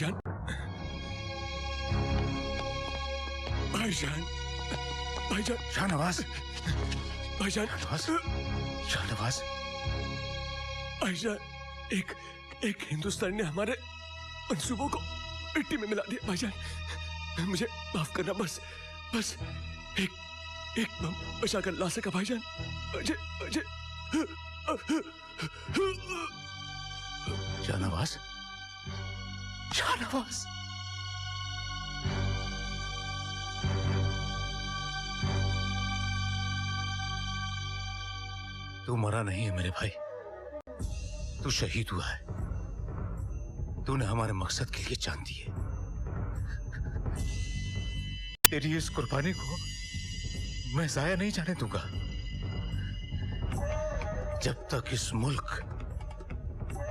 भाईजान, भाईजान, भाईजान, शाहनवाज, भाईजान, शाहनवाज, भाईजान, एक हिंदुस्तानी ने हमारे मंसूबों को मिट्टी में मिला दिया भाईजान। मुझे माफ करना, बस एक बम बचा कर ला सका भाईजान। मुझे शाहनवाज, शाहनवाज, तू मरा नहीं है मेरे भाई, तू शहीद हुआ है। तूने हमारे मकसद के लिए जान दी है। तेरी इस कुर्बानी को मैं जाया नहीं जाने दूंगा। जब तक इस मुल्क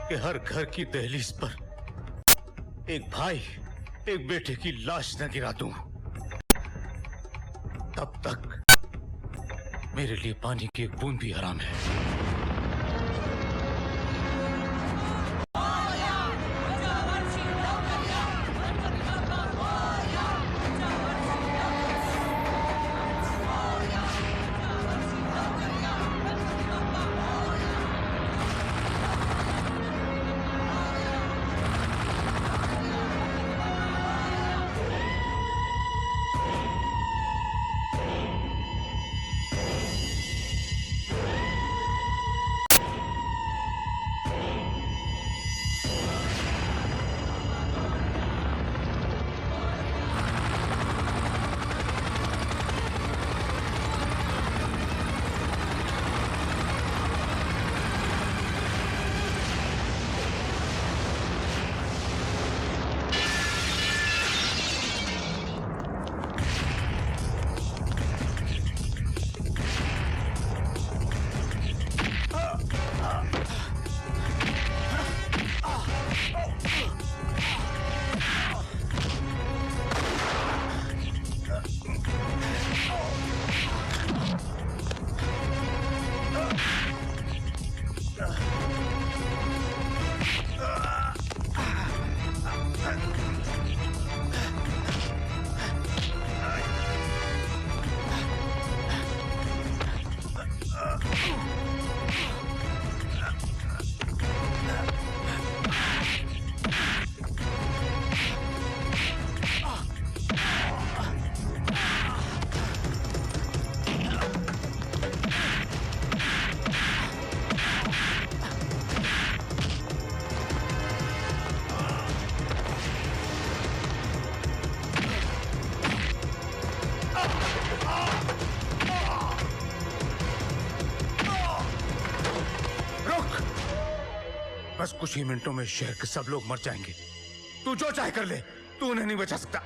के हर घर की दहलीज पर एक भाई एक बेटे की लाश न गिरा दूं, तब तक मेरे लिए पानी की एक बूंद भी हराम है। बस कुछ ही मिनटों में शहर के सब लोग मर जाएंगे। तू जो चाहे कर ले, तू उन्हें नहीं बचा सकता।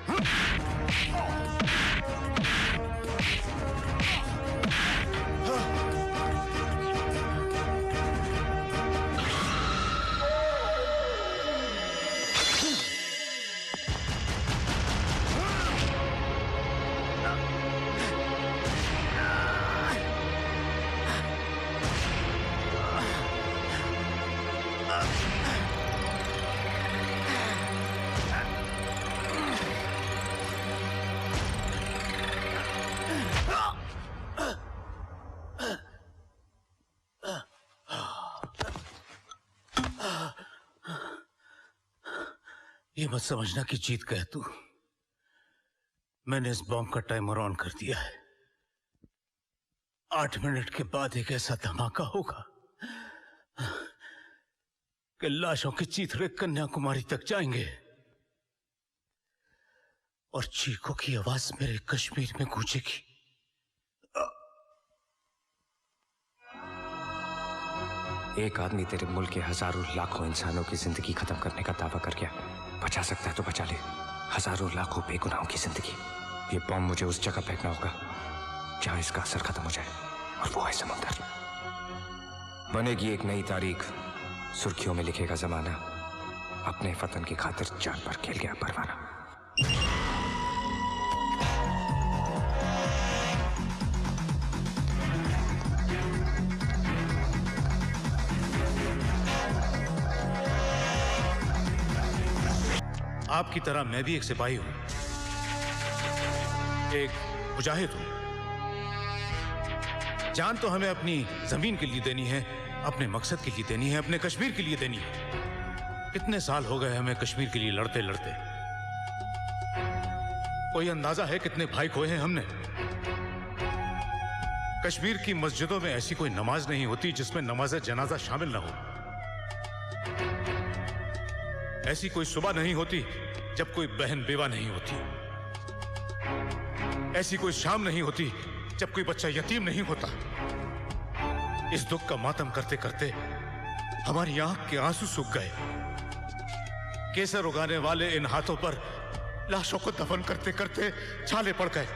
ये मत समझना कि जीत गया तू। मैंने इस बॉम्ब का टाइमर ऑन कर दिया है। 8 मिनट के बाद एक ऐसा धमाका होगा कि लाशों के चीथड़े कन्याकुमारी तक जाएंगे और चीखों की आवाज मेरे कश्मीर में गूंजेगी। एक आदमी तेरे मुल्क के हजारों लाखों इंसानों की जिंदगी खत्म करने का दावा कर गया। बचा सकता है तो बचा ले हजारों लाखों बेगुनाहों की जिंदगी। ये बॉम्ब मुझे उस जगह फेंकना होगा जहां इसका असर खत्म हो जाए, और वो है समुंदर। बनेगी एक नई तारीख, सुर्खियों में लिखेगा जमाना, अपने वतन की खातिर जान पर खेल गया परवाना। आपकी तरह मैं भी एक सिपाही हूं, एक मुजाहिद हूं। जान तो हमें अपनी जमीन के लिए देनी है, अपने मकसद के लिए देनी है, अपने कश्मीर के लिए देनी है। कितने साल हो गए हमें कश्मीर के लिए लड़ते लड़ते। कोई अंदाजा है कितने भाई खोए हैं हमने? कश्मीर की मस्जिदों में ऐसी कोई नमाज नहीं होती जिसमें नमाज जनाजा शामिल ना हो। ऐसी कोई सुबह नहीं होती जब कोई बहन बेवा नहीं होती। ऐसी कोई शाम नहीं होती जब कोई बच्चा यतीम नहीं होता। इस दुख का मातम करते करते हमारी आंख के आंसू सूख गए। केसर उगाने वाले इन हाथों पर लाशों को दफन करते करते छाले पड़ गए।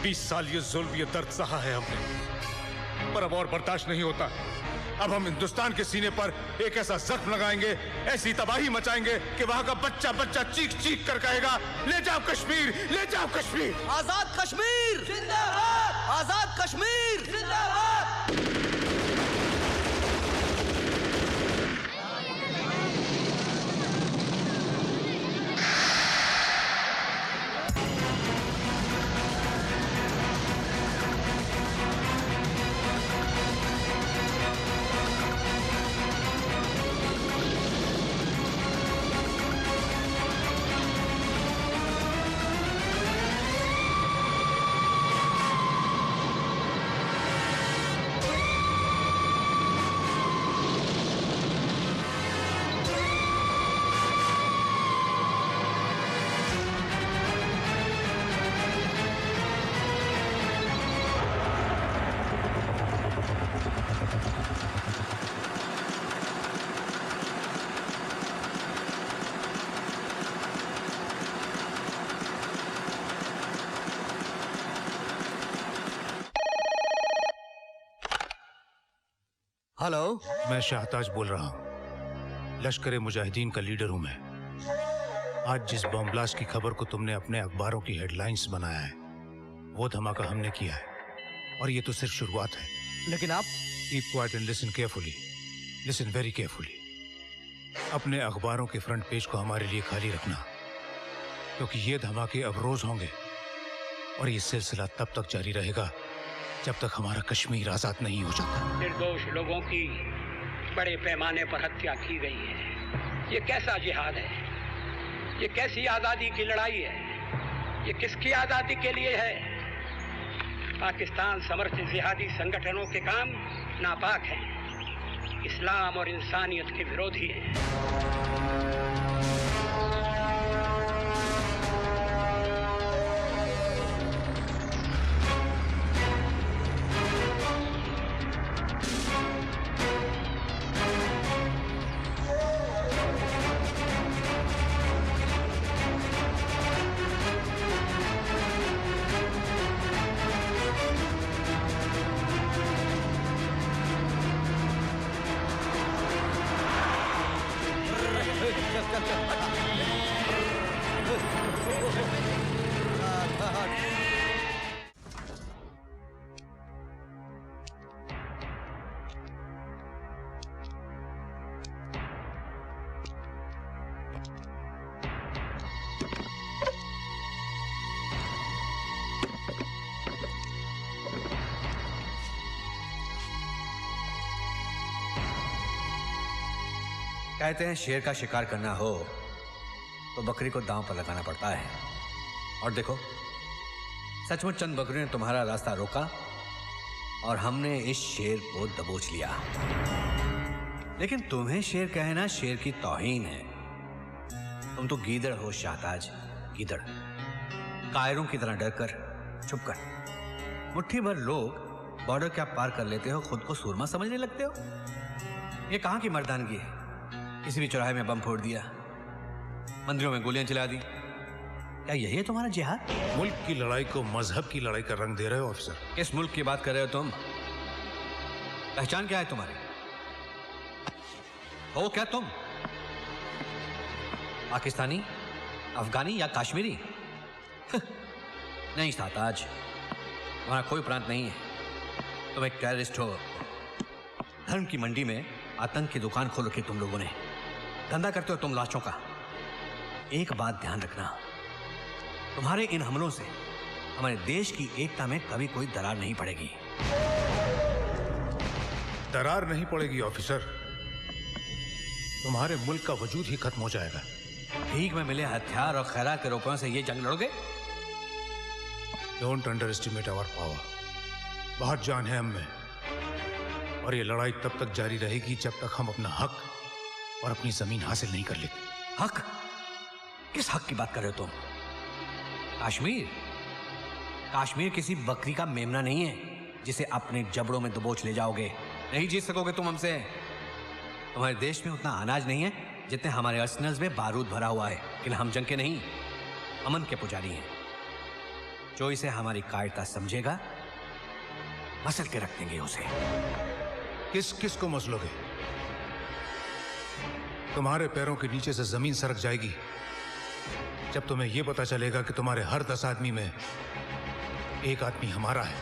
20 साल ये जुल्म, ये दर्द सहा है हमने, पर अब और बर्दाश्त नहीं होता। अब हम हिंदुस्तान के सीने पर एक ऐसा जख्म लगाएंगे, ऐसी तबाही मचाएंगे कि वहां का बच्चा बच्चा चीख चीख कर कहेगा, ले जाओ कश्मीर, ले जाओ कश्मीर। आजाद कश्मीर जिंदाबाद, आजाद कश्मीर जिंदाबाद। हेलो, मैं शाहताज बोल रहा हूं। लश्कर मुजाहिदीन का लीडर हूं मैं। आज जिस बम ब्लास्ट की खबर को तुमने अपने अखबारों की हेडलाइंस बनाया है, वो धमाका हमने किया है, और ये तो सिर्फ शुरुआत है। लेकिन आप keep quiet and listen carefully, listen very carefully. अपने अखबारों के फ्रंट पेज को हमारे लिए खाली रखना, क्योंकि ये धमाके अब रोज होंगे, और ये सिलसिला तब तक जारी रहेगा जब तक हमारा कश्मीर आजाद नहीं हो जाता। निर्दोष लोगों की बड़े पैमाने पर हत्या की गई है। ये कैसा जिहाद है? ये कैसी आज़ादी की लड़ाई है? ये किसकी आज़ादी के लिए है? पाकिस्तान समर्थित जिहादी संगठनों के काम नापाक हैं, इस्लाम और इंसानियत के विरोधी हैं। कहते हैं शेर का शिकार करना हो तो बकरी को दांव पर लगाना पड़ता है। और देखो, सचमुच चंद बकरियों ने तुम्हारा रास्ता रोका और हमने इस शेर को दबोच लिया। लेकिन तुम्हें शेर कहना शेर की तौहीन है। तुम तो गीदड़ हो शाहताज, गीदड़। कायरों की तरह डरकर छुपकर मुट्ठी भर लोग बॉर्डर क्या पार कर लेते हो, खुद को सूरमा समझने लगते हो। ये कहां की मर्दानगी है? किसी भी चौराहे में बम फोड़ दिया, मंदिरों में गोलियां चला दी। क्या यही है तुम्हारा जिहाद? मुल्क की लड़ाई को मजहब की लड़ाई का रंग दे रहे हो ऑफिसर। किस मुल्क की बात कर रहे हो तुम? पहचान क्या है तुम्हारी? हो क्या तुम? पाकिस्तानी, अफगानी या कश्मीरी? नहीं शाहताज, तुम्हारा कोई प्रांत नहीं है। तुम एक टेररिस्ट हो। धर्म की मंडी में आतंक की दुकान खोल रखी तुम लोगों ने। धंधा करते हो तुम लाशों का। एक बात ध्यान रखना, तुम्हारे इन हमलों से हमारे देश की एकता में कभी कोई दरार नहीं पड़ेगी। दरार नहीं पड़ेगी ऑफिसर, तुम्हारे मुल्क का वजूद ही खत्म हो जाएगा। भीख में मिले हथियार और खैरात के रुपयों से ये जंग लड़ोगे? Don't underestimate our power. बहुत जान है हम में, और ये लड़ाई तब तक जारी रहेगी जब तक हम अपना हक और अपनी जमीन हासिल नहीं कर लेते। हक? किस हक की बात कर रहे हो तुम? कश्मीर? कश्मीर किसी बकरी का मेमना नहीं है जिसे अपने जबड़ों में दबोच ले जाओगे। नहीं जीत सकोगे तुम हमसे। तुम्हारे देश में उतना अनाज नहीं है जितने हमारे अर्सेनल्स में बारूद भरा हुआ है, लेकिन हम जंग के नहीं, अमन के पुजारी हैं। जो इसे हमारी कायरता समझेगा, मसल के रख देंगे उसे। किस किस को मसलोगे? तुम्हारे पैरों के नीचे से जमीन सरक जाएगी जब तुम्हें यह पता चलेगा कि तुम्हारे हर 10 आदमी में एक आदमी हमारा है।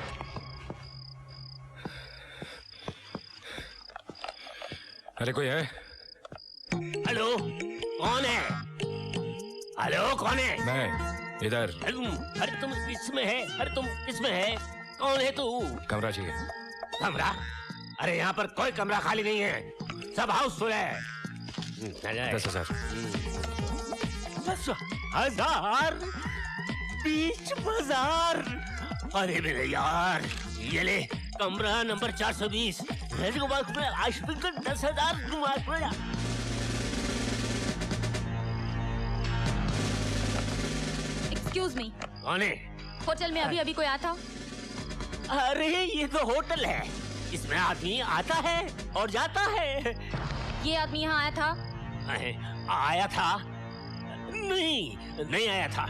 अरे कोई है? हेलो, कौन है? हेलो, कौन है? मैं इधर। अरे तुम किसमें है? अरे तुम किसमें है? कौन है तू? कमरा चाहिए। कमरा? अरे यहाँ पर कोई कमरा खाली नहीं है, सब हाउसफुल है। 10,000। 10,000? बीच बाजार? अरे मेरे यार, ये ले कमरा नंबर 420। 10,000। एक्सक्यूज मी, कौन है? होटल में अभी अभी कोई आया था? अरे ये तो होटल है, इसमें आदमी आता है और जाता है। ये आदमी यहाँ आया था? आया था? नहीं आया था।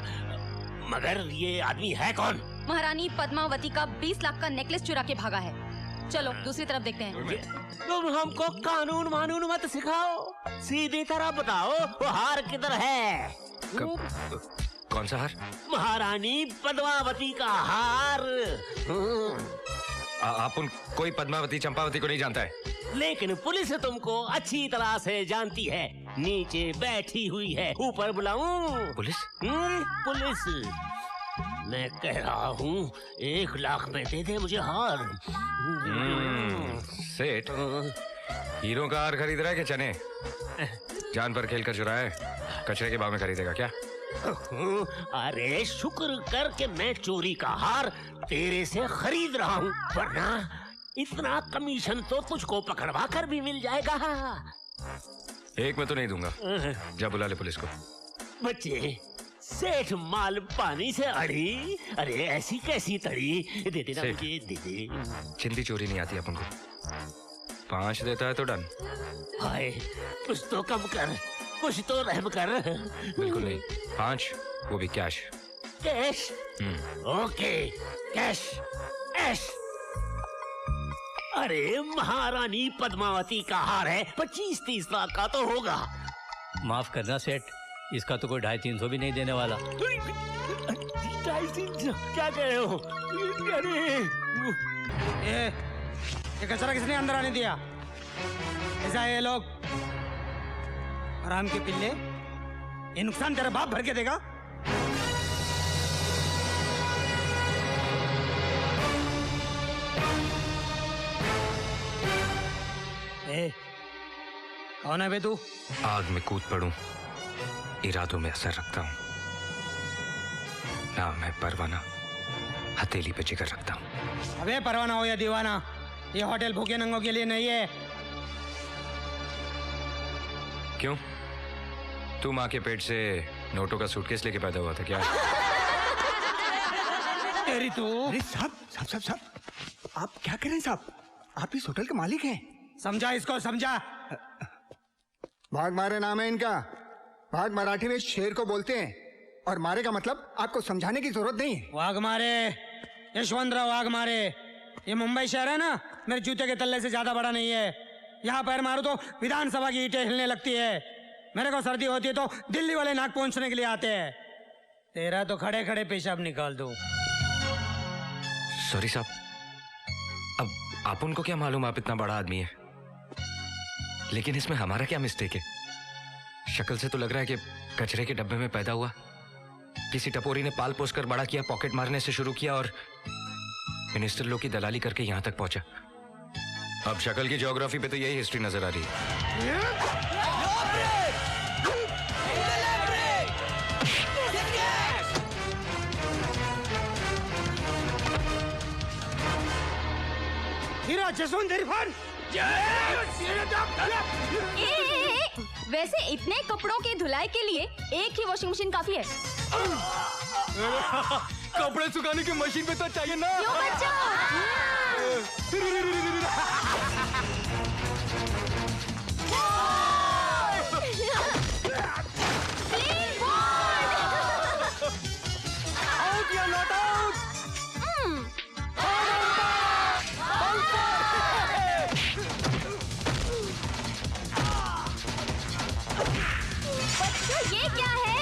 मगर ये आदमी है कौन? महारानी पद्मावती का 20 लाख का नेकलेस चुरा के भागा है। चलो दूसरी तरफ देखते हैं। तुम हमको कानून मानून मत सिखाओ, सीधी तरह बताओ वो हार किधर है? कौन सा हार? महारानी पद्मावती का हार। आप कोई पद्मावती चंपावती को नहीं जानता है? लेकिन पुलिस तुमको अच्छी तरह से जानती है। नीचे बैठी हुई है, ऊपर बुलाऊं? पुलिस? पुलिस? मैं कह रहा हूँ 1 लाख में दे दे मुझे हार। सेठ, हीरो का हार खरीद रहा है कि चने? जान पर खेल कर चुराया है, कचरे के भाव में खरीदेगा क्या? अरे शुक्र कर के मैं चोरी का हार तेरे से खरीद रहा हूँ, वरना इतना कमीशन तो तुझको पकड़वा कर भी मिल जाएगा। एक में तो नहीं दूंगा। जा बुला ले पुलिस को। बच्चे, सेठ माल पानी से अड़ी, अरे ऐसी कैसी तड़ी? दे देना मुझे, दे दे। चिंदी चोरी नहीं आती अपन को। 5 देता है तो डन। हाय, कुछ तो कम कर, कुछ तो रहम कर। बिल्कुल नहीं, 5, वो भी cash. Cash? Okay, cash, cash. अरे महारानी पद्मावती का हार है, 25-30 लाख का तो होगा। माफ करना सेठ, इसका तो कोई 250-300 भी नहीं देने वाला। 250 क्या कह रहे हो? अरे ये कचरा किसने अंदर आने दिया? ऐसा है ये लोग आराम के पिल्ले, ये नुकसान तेरा बाप भर के देगा। कौन है बे तू? आग में कूद पड़ूं, इरादों में असर रखता हूँ। ना मैं परवाना, हथेली पे जिगर रखता हूँ। अबे परवाना हो या दीवाना, ये होटल भूखे नंगों के लिए नहीं है। क्यों? तू माँ के पेट से नोटों का सूटकेस लेके पैदा हुआ था क्या? तेरी तू। अरे साहब, आप क्या कर रहे हैं साहब? आप इस होटल के मालिक हैं। समझा इसको, समझा। भाग मारे नाम है इनका। भाग मराठी में शेर को बोलते हैं, और मारे का मतलब आपको समझाने की जरूरत नहीं है। वाघ मारे, यशवंतराव वाघ मारे। ये मुंबई शहर है ना, मेरे जूते के तल्ले से ज्यादा बड़ा नहीं है। यहाँ पैर मारो तो विधानसभा की ईंटें हिलने लगती है। मेरे को सर्दी होती है तो दिल्ली वाले नाक पहुंचने के लिए आते हैं। तेरा तो खड़े खड़े पेशाब निकाल दूं। सॉरी साहब, अब आप उनको क्या मालूम आप इतना बड़ा आदमी है। लेकिन इसमें हमारा क्या मिस्टेक है? शक्ल से तो लग रहा है कि कचरे के डब्बे में पैदा हुआ, किसी टपोरी ने पाल पोस कर बड़ा किया, पॉकेट मारने से शुरू किया और मिनिस्टर लोग की दलाली करके यहां तक पहुंचा। अब शक्ल की ज्योग्राफी पे तो यही हिस्ट्री नजर आ रही है। हीरा जसवंत इरफान। वैसे इतने कपड़ों की धुलाई के लिए एक ही वॉशिंग मशीन काफी है। कपड़े सुखाने की मशीन पे तो चाहिए ना। क्यों बच्चा? आउट या नॉट आउट? बच्चों ये क्या है?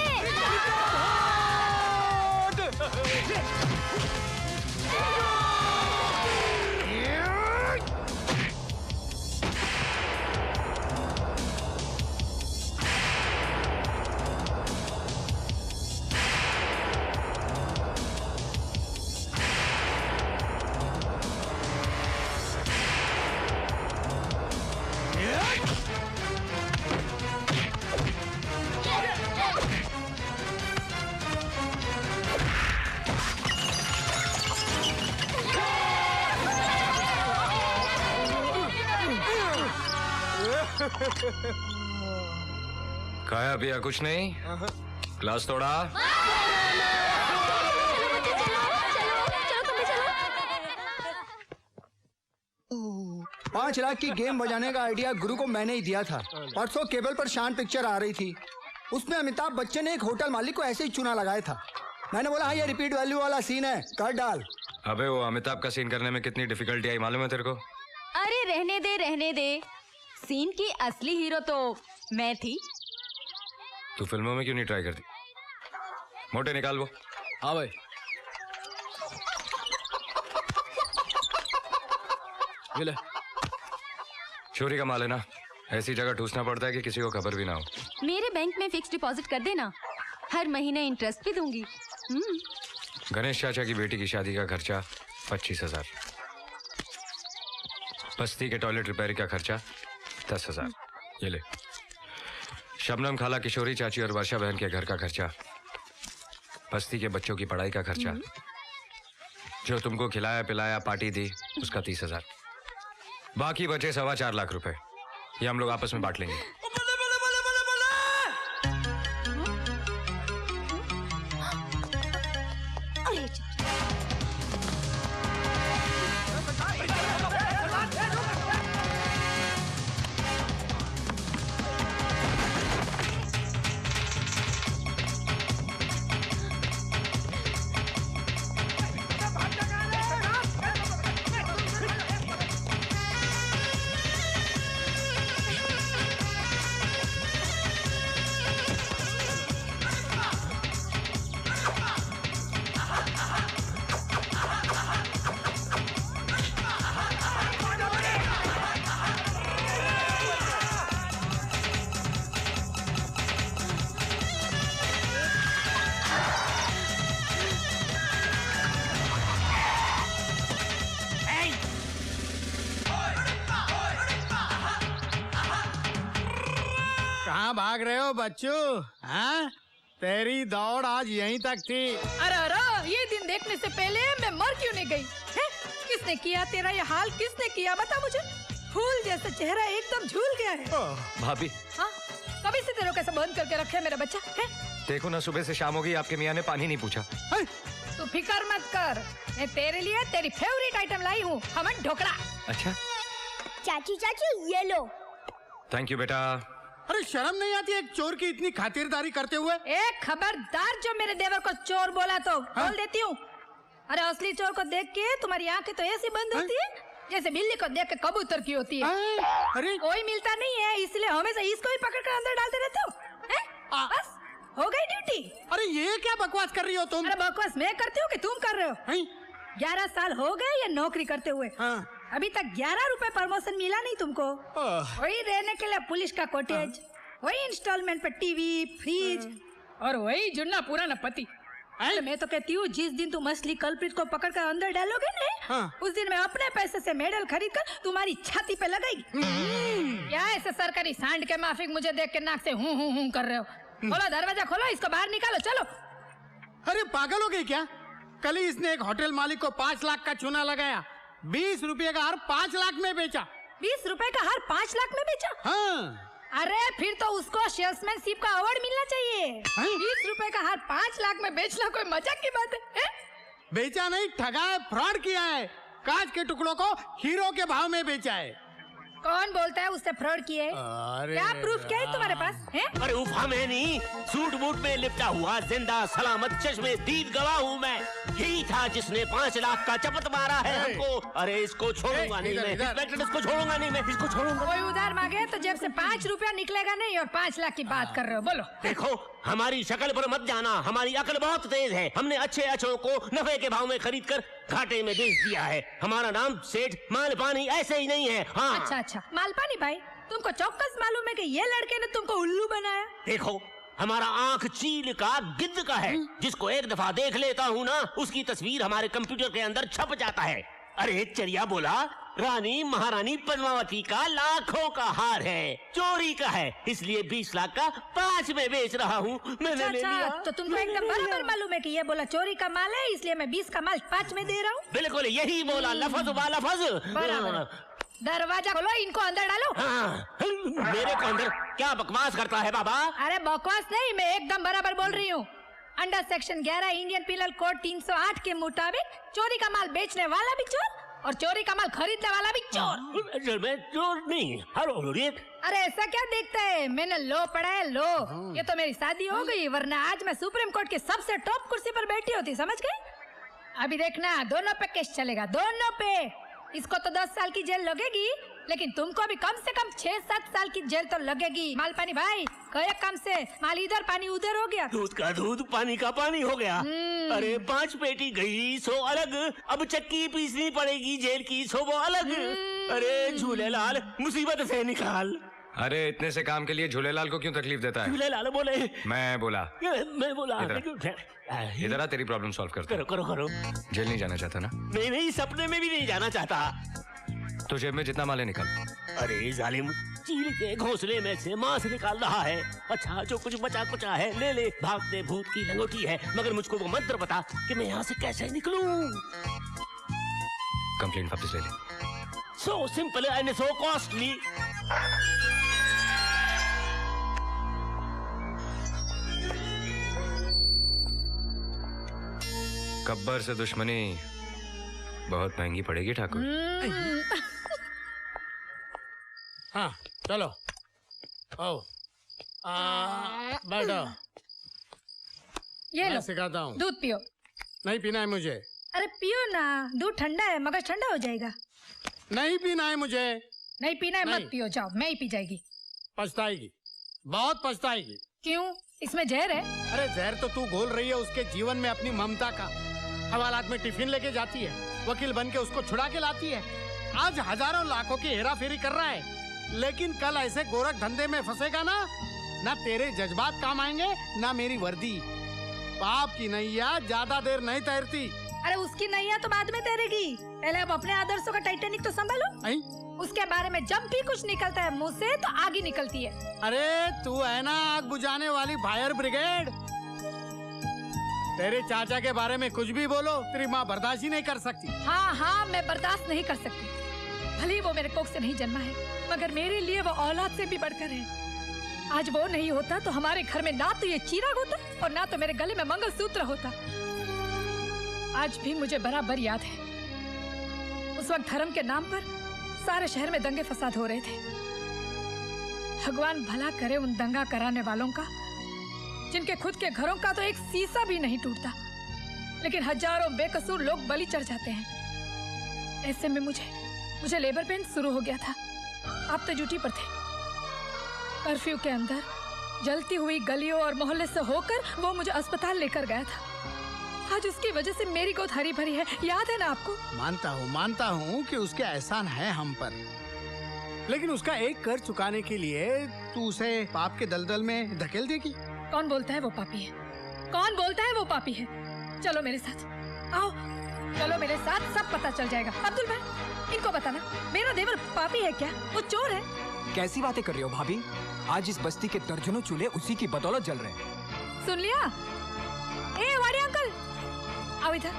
खाया पिया कुछ नहीं, क्लास तोड़ा। पाँच लाख की गेम बजाने का आइडिया गुरु को मैंने ही दिया था। परसों केबल पर शान पिक्चर आ रही थी, उसमें अमिताभ बच्चन ने एक होटल मालिक को ऐसे ही चुना लगाया था। मैंने बोला हाँ ये रिपीट वैल्यू वाला सीन है, कर डाल। अबे वो अमिताभ का सीन करने में कितनी डिफिकल्टी आई मालूम है तेरे को? अरे रहने दे। सीन की असली हीरो तो मैं थी। तू फिल्मों में क्यों नहीं ट्राई करती? मोटे निकाल वो। हाँ भाई। ये ले। चोरी का माल है ना, ऐसी जगह ठूसना पड़ता है कि किसी को खबर भी ना हो। मेरे बैंक में फिक्स डिपॉजिट कर देना, हर महीने इंटरेस्ट भी दूंगी। गणेश चाचा की बेटी की शादी का खर्चा 25,000, बस्ती के टॉयलेट रिपेयर का खर्चा 10,000। ये ले। शबनम खाला, किशोरी चाची और वर्षा बहन के घर का खर्चा, बस्ती के बच्चों की पढ़ाई का खर्चा, जो तुमको खिलाया पिलाया पार्टी दी उसका 30,000, बाकी बचे 4.25 लाख रुपए। ये हम लोग आपस में बांट लेंगे। कहाँ भाग रहे हो बच्चों? हाँ, तेरी दौड़ आज यहीं तक थी। अरे ये दिन देखने से पहले मैं मर क्यों नहीं गई? है? किसने किया तेरा ये हाल? किसने किया बता मुझे। फूल जैसा चेहरा एकदम झूल गया है। भाभी। हाँ, कभी से तेरे को कैसे बंद करके रखे मेरा बच्चा है? देखो ना, सुबह से शाम हो गई, आपके मियाँ ने पानी नहीं पूछा। तू फिकर मत कर, मैं तेरे लिए तेरी फेवरेट आइटम लाई हूँ, खमन ढोकला। अच्छा चाची चाची ये लो। थैंक यू बेटा। अरे शर्म नहीं आती एक चोर की इतनी खातिरदारी करते हुए? एक खबरदार जो मेरे देवर को चोर बोला तो बोल देती हूँ। अरे असली चोर को देख के तुम्हारी आंखें तो ऐसी बंद होती है जैसे बिल्ली को देख के कबूतर की होती है। अरे कोई मिलता नहीं है इसलिए हमेशा इसको ही पकड़ कर अंदर डालते रहते हो। बस हो गई ड्यूटी। अरे ये क्या बकवास कर रही हो तुम? अरे बकवास मैं करती हूँ कि तुम कर रहे हो? 11 साल हो गए ये नौकरी करते हुए। अभी तक 11 रुपए प्रमोशन मिला नहीं तुमको। वही रहने के लिए पुलिस का कोटेज, वही इंस्टॉलमेंट पे टीवी, फ्रिज और वही जुन्ना पुराना पति। अरे मैं तो कहती हूँ जिस दिन तुम असली कल्प्रिट को पकड़ कर अंदर डालोगे ना, हाँ। उस दिन मैं अपने पैसे से मेडल खरीद कर तुम्हारी छाती पे लगाएगी। क्या ऐसे सरकारी सांड के माफिक मुझे देख के नाक से हूँ कर रहे हो? खोलो दरवाजा, खोलो, इसको बाहर निकालो, चलो। अरे पागल हो गई क्या? कल ही इसने एक होटल मालिक को 5 लाख का चूना लगाया, 20 रुपए का हार 5 लाख में बेचा। 20 रुपए का हार 5 लाख में बेचा? हाँ। अरे फिर तो उसको सेल्समैनशिप का अवार्ड मिलना चाहिए। 20 रुपए का हार 5 लाख में बेचना कोई मजाक की बात है? बेचा नहीं, ठगा है, फ्रॉड किया है। कांच के टुकड़ों को हीरो के भाव में बेचा है। कौन बोलता है उससे फ्रॉड किए? क्या प्रूफ क्या है तुम्हारे पास? है? अरे उफा मैं नहीं, सूट बूट में लिपटा हुआ जिंदा सलामत चश्मे दीद गवाह हूँ मैं। यही था जिसने 5 लाख का चपत मारा है हमको। अरे इसको छोड़ूंगा नहीं मैं, इंस्पेक्टर इसको छोड़ूंगा नहीं मैं, इसको छोड़ूंगा। कोई उधार मांगे तो जेब से 5 रुपया निकलेगा नहीं और 5 लाख की बात कर रहे हो। बोलो। देखो हमारी शक्ल पर मत जाना, हमारी अकल बहुत तेज है। हमने अच्छे अच्छों को नफे के भाव में खरीद कर घाटे में बेच दिया है। हमारा नाम सेठ मालपानी ऐसे ही नहीं है। हाँ। अच्छा मालपानी भाई, तुमको चौकस मालूम है कि ये लड़के ने तुमको उल्लू बनाया? देखो हमारा आंख चील का गिद्ध का है। जिसको एक दफा देख लेता हूँ ना, उसकी तस्वीर हमारे कंप्यूटर के अंदर छप जाता है। अरे चरिया बोला, रानी महारानी पद्मावती का लाखों का हार है, चोरी का है, इसलिए 20 लाख का 5 में बेच रहा हूँ। मैंने ले लिया। तो तुमको एकदम बराबर मालूम है कि ये बोला चोरी का माल है, इसलिए मैं 20 का माल 5 में दे रहा हूँ। बिल्कुल यही बोला, लफज बा लफज। दरवाजा खोलो, इनको अंदर डालो। हाँ, मेरे को अंदर क्या बकवास करता है बाबा? अरे बकवास नहीं, मैं एकदम बराबर बोल रही हूँ। Under section 11 Indian penal code 308 के मुताबिक चोरी का माल बेचने वाला भी चोर और चोरी का माल खरीदने वाला भी चोर। मैं चोर नहीं। अरे ऐसा क्या देखता है? मैंने लो पढ़ा है, लो। ये तो मेरी शादी हो गई, वरना आज मैं सुप्रीम कोर्ट की सबसे टॉप कुर्सी पर बैठी होती, समझ गए? अभी देखना, दोनों पे केस चलेगा, दोनों पे। इसको तो 10 साल की जेल लगेगी, लेकिन तुमको भी कम से कम 6-7 साल की जेल तो लगेगी। मालपानी भाई, कई काम से माल इधर पानी उधर हो गया। दूध का दूध, पानी का पानी हो गया। अरे 5 पेटी गई सो अलग, अब चक्की पीसनी पड़ेगी जेल की सो वो अलग। अरे झूलेलाल मुसीबत से निकाल। अरे इतने से काम के लिए झूलेलाल को क्यों तकलीफ देता है? झूलेलाल बोले। मैं बोला। इधर आ, तेरी प्रॉब्लम सॉल्व करता हूं। करो। जेल नहीं जाना चाहता ना? नहीं, सपने में भी नहीं जाना चाहता। तो जेब में जितना माल है निकाल। अरे जालिम, चील के घोंसले में से मांस निकाल रहा है। अच्छा जो कुछ बचा कुचा है ले ले, भागते भूत की लंगोटी है, मगर मुझको वो मंत्र बता कि मैं यहाँ से कैसे निकलूं। कंप्लेंट वापस ले ले। So simple and so costly. Gabbar से दुश्मनी बहुत महंगी पड़ेगी ठाकुर। हाँ चलो, आओ, बैठो। ये लो, सिखाता हूँ। दूध पियो। नहीं पीना है मुझे। अरे पियो ना, दूध ठंडा है, मगर ठंडा हो जाएगा। नहीं पीना है मुझे। नहीं पीना है, मत पियो, जाओ, मैं ही पी जाएगी। पछताएगी, बहुत पछताएगी। क्यों? इसमें जहर है। अरे जहर तो तू घोल रही है उसके जीवन में अपनी ममता का। हवालात में टिफिन लेके जाती है, वकील बन के उसको छुड़ा के लाती है। आज हजारों लाखों की हेरा फेरी कर रहा है, लेकिन कल ऐसे गोरख धंधे में फंसेगा ना तेरे जज्बात काम आएंगे ना मेरी वर्दी। पाप की नैया ज्यादा देर नहीं तैरती। अरे उसकी नैया तो बाद में तैरेगी, पहले अब अपने आदर्शों का टाइटैनिक तो संभालो। उसके बारे में जब भी कुछ निकलता है मुंह से तो आग ही निकलती है। अरे तू है ना आग बुझाने वाली फायर ब्रिगेड। तेरे चाचा के बारे में कुछ भी बोलो, तेरी माँ बर्दाश्त ही नहीं कर सकती। हाँ, मैं बर्दाश्त नहीं कर सकती। भले ही वो मेरे कोख से नहीं जन्मा है, मगर मेरे लिए वो औलाद से भी बढ़कर है। आज वो नहीं होता तो हमारे घर में ना तो ये चिराग होता और ना तो मेरे गले में मंगलसूत्र होता। आज भी मुझे बराबर याद है, उस वक्त धर्म के नाम पर सारे शहर में दंगे फसाद हो रहे थे। भगवान भला करे उन दंगा कराने वालों का, जिनके खुद के घरों का तो एक शीशा भी नहीं टूटता, लेकिन हजारों बेकसूर लोग बलि चढ़ जाते हैं। ऐसे में मुझे लेबर पेन शुरू हो गया था। आप तो ड्यूटी पर थे। कर्फ्यू के अंदर जलती हुई गलियों और मोहल्ले से होकर वो मुझे अस्पताल लेकर गया था। आज उसकी वजह से मेरी गोद हरी भरी है, याद है ना आपको? मानता हूँ कि उसके एहसान है हम पर, लेकिन उसका एक कर चुकाने के लिए तू उसे पाप के दलदल में धकेल देगी। कौन बोलता है वो पापी है? कौन बोलता है वो पापी है? चलो मेरे साथ, आओ चलो मेरे साथ, सब पता चल जाएगा। अब्दुल भाई इनको बताना मेरा देवर पापी है क्या? वो चोर है? कैसी बातें कर रही हो भाभी? आज इस बस्ती के दर्जनों चूल्हे उसी की बदौलत जल रहे हैं। सुन लिया? ए वाड़ी अंकल, आओ इधर।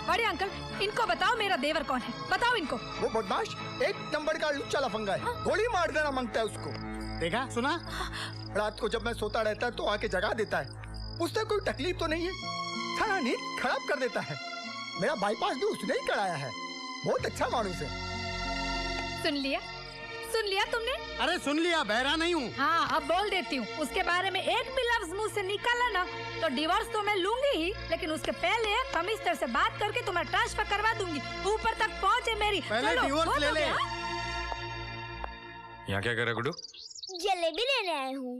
वाड़ी अंकल, इनको बताओ मेरा देवर कौन है, बताओ इनको। वो बदमाश एक नंबर का लुच्चा लफंगा है, गोली मार देना मांगता है उसको। देखा सुना? रात को जब मैं सोता रहता है तो आके जगा देता है। उससे कोई तकलीफ तो नहीं है, सारा नींद खराब कर देता है। मेरा बाईपास भी उसने ही कराया है। बहुत अच्छा मानुस है। सुन लिया तुमने? अरे सुन लिया, बहरा नहीं हूँ। हाँ अब बोल देती हूँ, उसके बारे में एक भी लफ्ज मुंह से निकाला ना तो डिवोर्स तो मैं लूंगी ही, लेकिन उसके पहले कमिश्नर से बात करके तुम्हारा ट्रांसफर करवा दूंगी। ऊपर तक पहुँचे मेरी। पहले डिवोर्स ले ले। यहाँ क्या कर रहे गुड्डू? जलेबी लेने आए हूँ।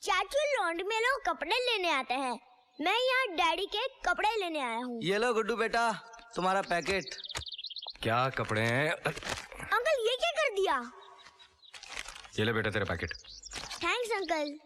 चाचू लॉन्ड्री में लोग कपड़े लेने आते हैं, मैं यहाँ डैडी के कपड़े लेने आया हूँ। ये लो गुड्डू बेटा तुम्हारा पैकेट। क्या कपड़े हैं? अंकल ये क्या कर दिया? ये ले बेटा तेरा पैकेट। Thanks uncle.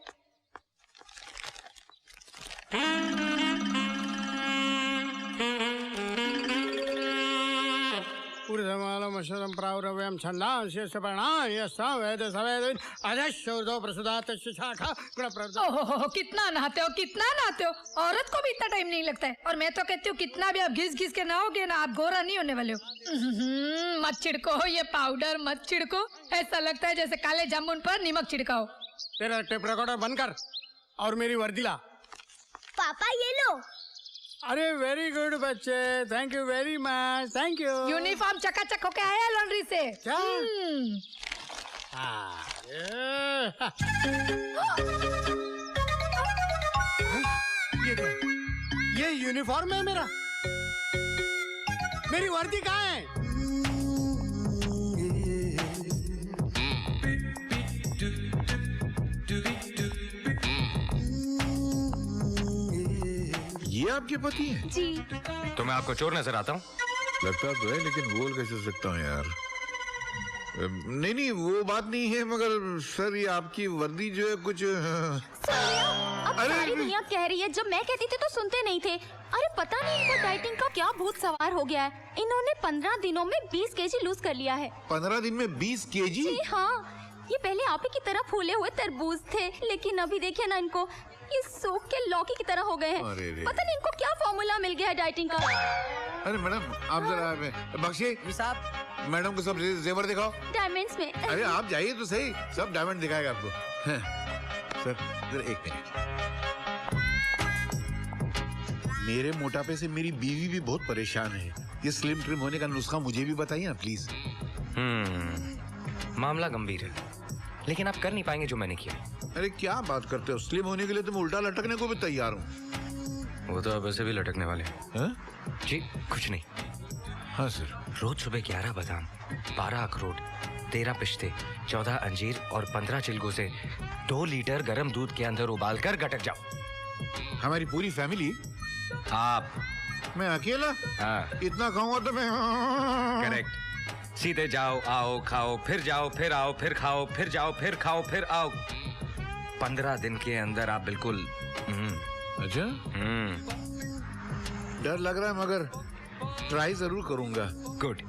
ऊर्ध्वमालमशरं प्रावरव्यं छन्दांस्य सपर्णां यस्तां वेद सवेद अधश्चूर्ध्व प्रसुदात शाखा गुणप्रद। ओहो कितना नहाते हो, कितना नहाते हो। औरत को भी इतना टाइम नहीं लगता है, और मैं तो कहती हूँ कितना भी आप घिस घिस के नहाओगे ना, आप गोरा नहीं होने वाले हो। मत छिड़को ये पाउडर, मत छिड़को। ऐसा लगता है जैसे काले जामुन पर नमक छिड़काओ। तेरा टेप रिकॉर्डर बंद कर और मेरी वर्दी ला। पापा ये लो। अरे वेरी गुड बच्चे, thank you very much, thank you. Uniform चकाचक होके आया लॉन्ड्री से। क्या? ये यूनिफॉर्म है मेरा। मेरी वर्दी कहाँ है? ये आपके पति हैं? जी। तो मैं आपको चोर नजर आता हूँ? लगता तो है, लेकिन बोल कैसे सकता हूँ यार। नहीं वो बात नहीं है, मगर सर ये आपकी वर्दी जो है कुछ अब सारी दुनिया कह रही है, जब मैं कहती थी तो सुनते नहीं थे। अरे पता नहीं इनको डाइटिंग का क्या भूत सवार हो गया है। इन्होंने 15 दिनों में 20 केजी लूज कर लिया है। 15 दिन में 20 केजी? जी हाँ, ये पहले आप ही की तरह फूले हुए तरबूज थे, लेकिन अभी देखिए ना इनको, ये सूख के लौकी की तरह हो गए हैं। पता नहीं इनको क्या फॉर्मूला मिल गया है डाइटिंग का। अरे मैडम आप जरा बख्शिए साहब, मैडम को सब जेवर दिखाओ। डायमंड्स में। अरे आप जाइए तो सही, सब डायमंड दिखाएगा आपको। सर जरा एक मिनट। मेरे मोटापे से मेरी बीवी भी बहुत परेशान है। ये स्लिम ट्रिम होने का नुस्खा मुझे भी बताइए ना प्लीज। मामला गंभीर है, लेकिन आप कर नहीं पाएंगे जो मैंने किया। अरे क्या बात करते हो, स्लिम होने के लिए तुम उल्टा लटकने को भी तैयार हो। वो तो अब वैसे भी लटकने वाले हैं। जी कुछ नहीं। हाँ सर। रोज सुबह 11 बादाम, 12 अखरोट, 13 पिस्ते, 14 अंजीर और 15 चिलगोज़े 2 लीटर गर्म दूध के अंदर उबाल कर गटक जाओ। हमारी पूरी फैमिली? आप? मैं अकेला? हाँ। इतना खाऊंगा तो मैं। करेक्ट। सीधे जाओ, आओ, खाओ, फिर जाओ, फिर आओ, फिर खाओ, फिर जाओ, फिर खाओ, फिर आओ। 15 दिन के अंदर आप बिल्कुल। अच्छा? डर लग रहा है, मगर ट्राई जरूर करूंगा। गुड।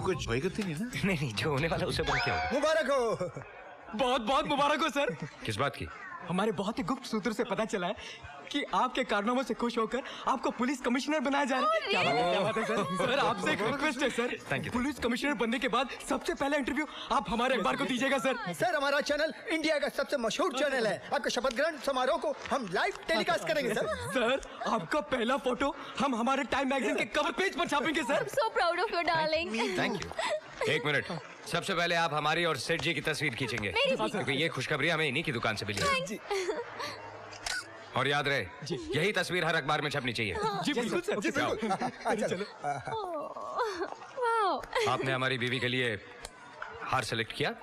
कुछ वही करती नहीं ना? नहीं, जो होने वाला उसे बड़ा क्या होगा। मुबारक हो। बहुत बहुत मुबारक हो सर। किस बात की? हमारे बहुत ही गुप्त सूत्र से पता चला है कि आपके कारनामों से खुश होकर आपको पुलिस कमिश्नर बनाया जा रहा है। क्या बात है सर। सर आपसे एक रिक्वेस्ट है sir. Thank you. Police commissioner बनने के बाद सबसे पहला इंटरव्यू आप हमारे अखबार को दीजिएगा सर। सर हमारा चैनल इंडिया का सबसे मशहूर चैनल है। आपके शपथ ग्रहण समारोह को हम लाइव टेलीकास्ट करेंगे सर। सर आपका पहला फोटो हम हमारे टाइम मैगजीन के कवर पेज पर छापेंगे sir. So proud of you darling. Thank you. एक मिनट, सबसे पहले आप हमारी और सेठ जी की तस्वीर खींचेंगे, क्योंकि ये खुशखबरी हमें इन्हीं की दुकान से मिली है। और याद रहे, यही तस्वीर हर अखबार में छपनी चाहिए। जी बिल्कुल सर। जी चलो। आपने हमारी बीवी के लिए हार सेलेक्ट किया?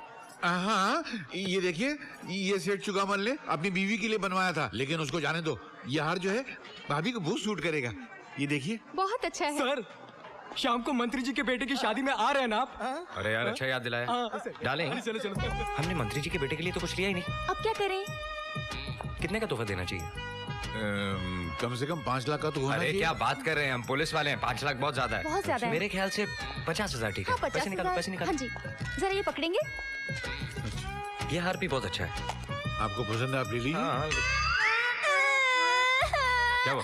हाँ, ये देखिए, ये सेठ चुकामन ने अपनी बीवी के लिए बनवाया था, लेकिन उसको जाने दो। ये हार जो है भाभी को बहुत सूट करेगा। ये देखिए। बहुत अच्छा है सर। शाम को मंत्री जी के बेटे की शादी में आ रहे हैं ना आप? अरे यार अच्छा याद दिलाया। डालें। चलो चलो। हमने मंत्री जी के बेटे के लिए तो कुछ लिया ही नहीं। अब क्या करें? कितने का तोहफा देना चाहिए? कम से कम 5 लाख का तो होना अरे चाहिए। क्या बात कर रहे हैं, हम पुलिस वाले हैं। 5 लाख बहुत ज्यादा है। बहुत ज्यादा है। मेरे ख्याल से 50,000 ठीक है। हाँ, 50,000। पैसे निकालो, पैसे निकालो। हाँ जी, जरा ये पकड़ेंगे? ये हार भी बहुत अच्छा है। आपको पसंद है, आप ले लीजिए। हाँ। क्या वो?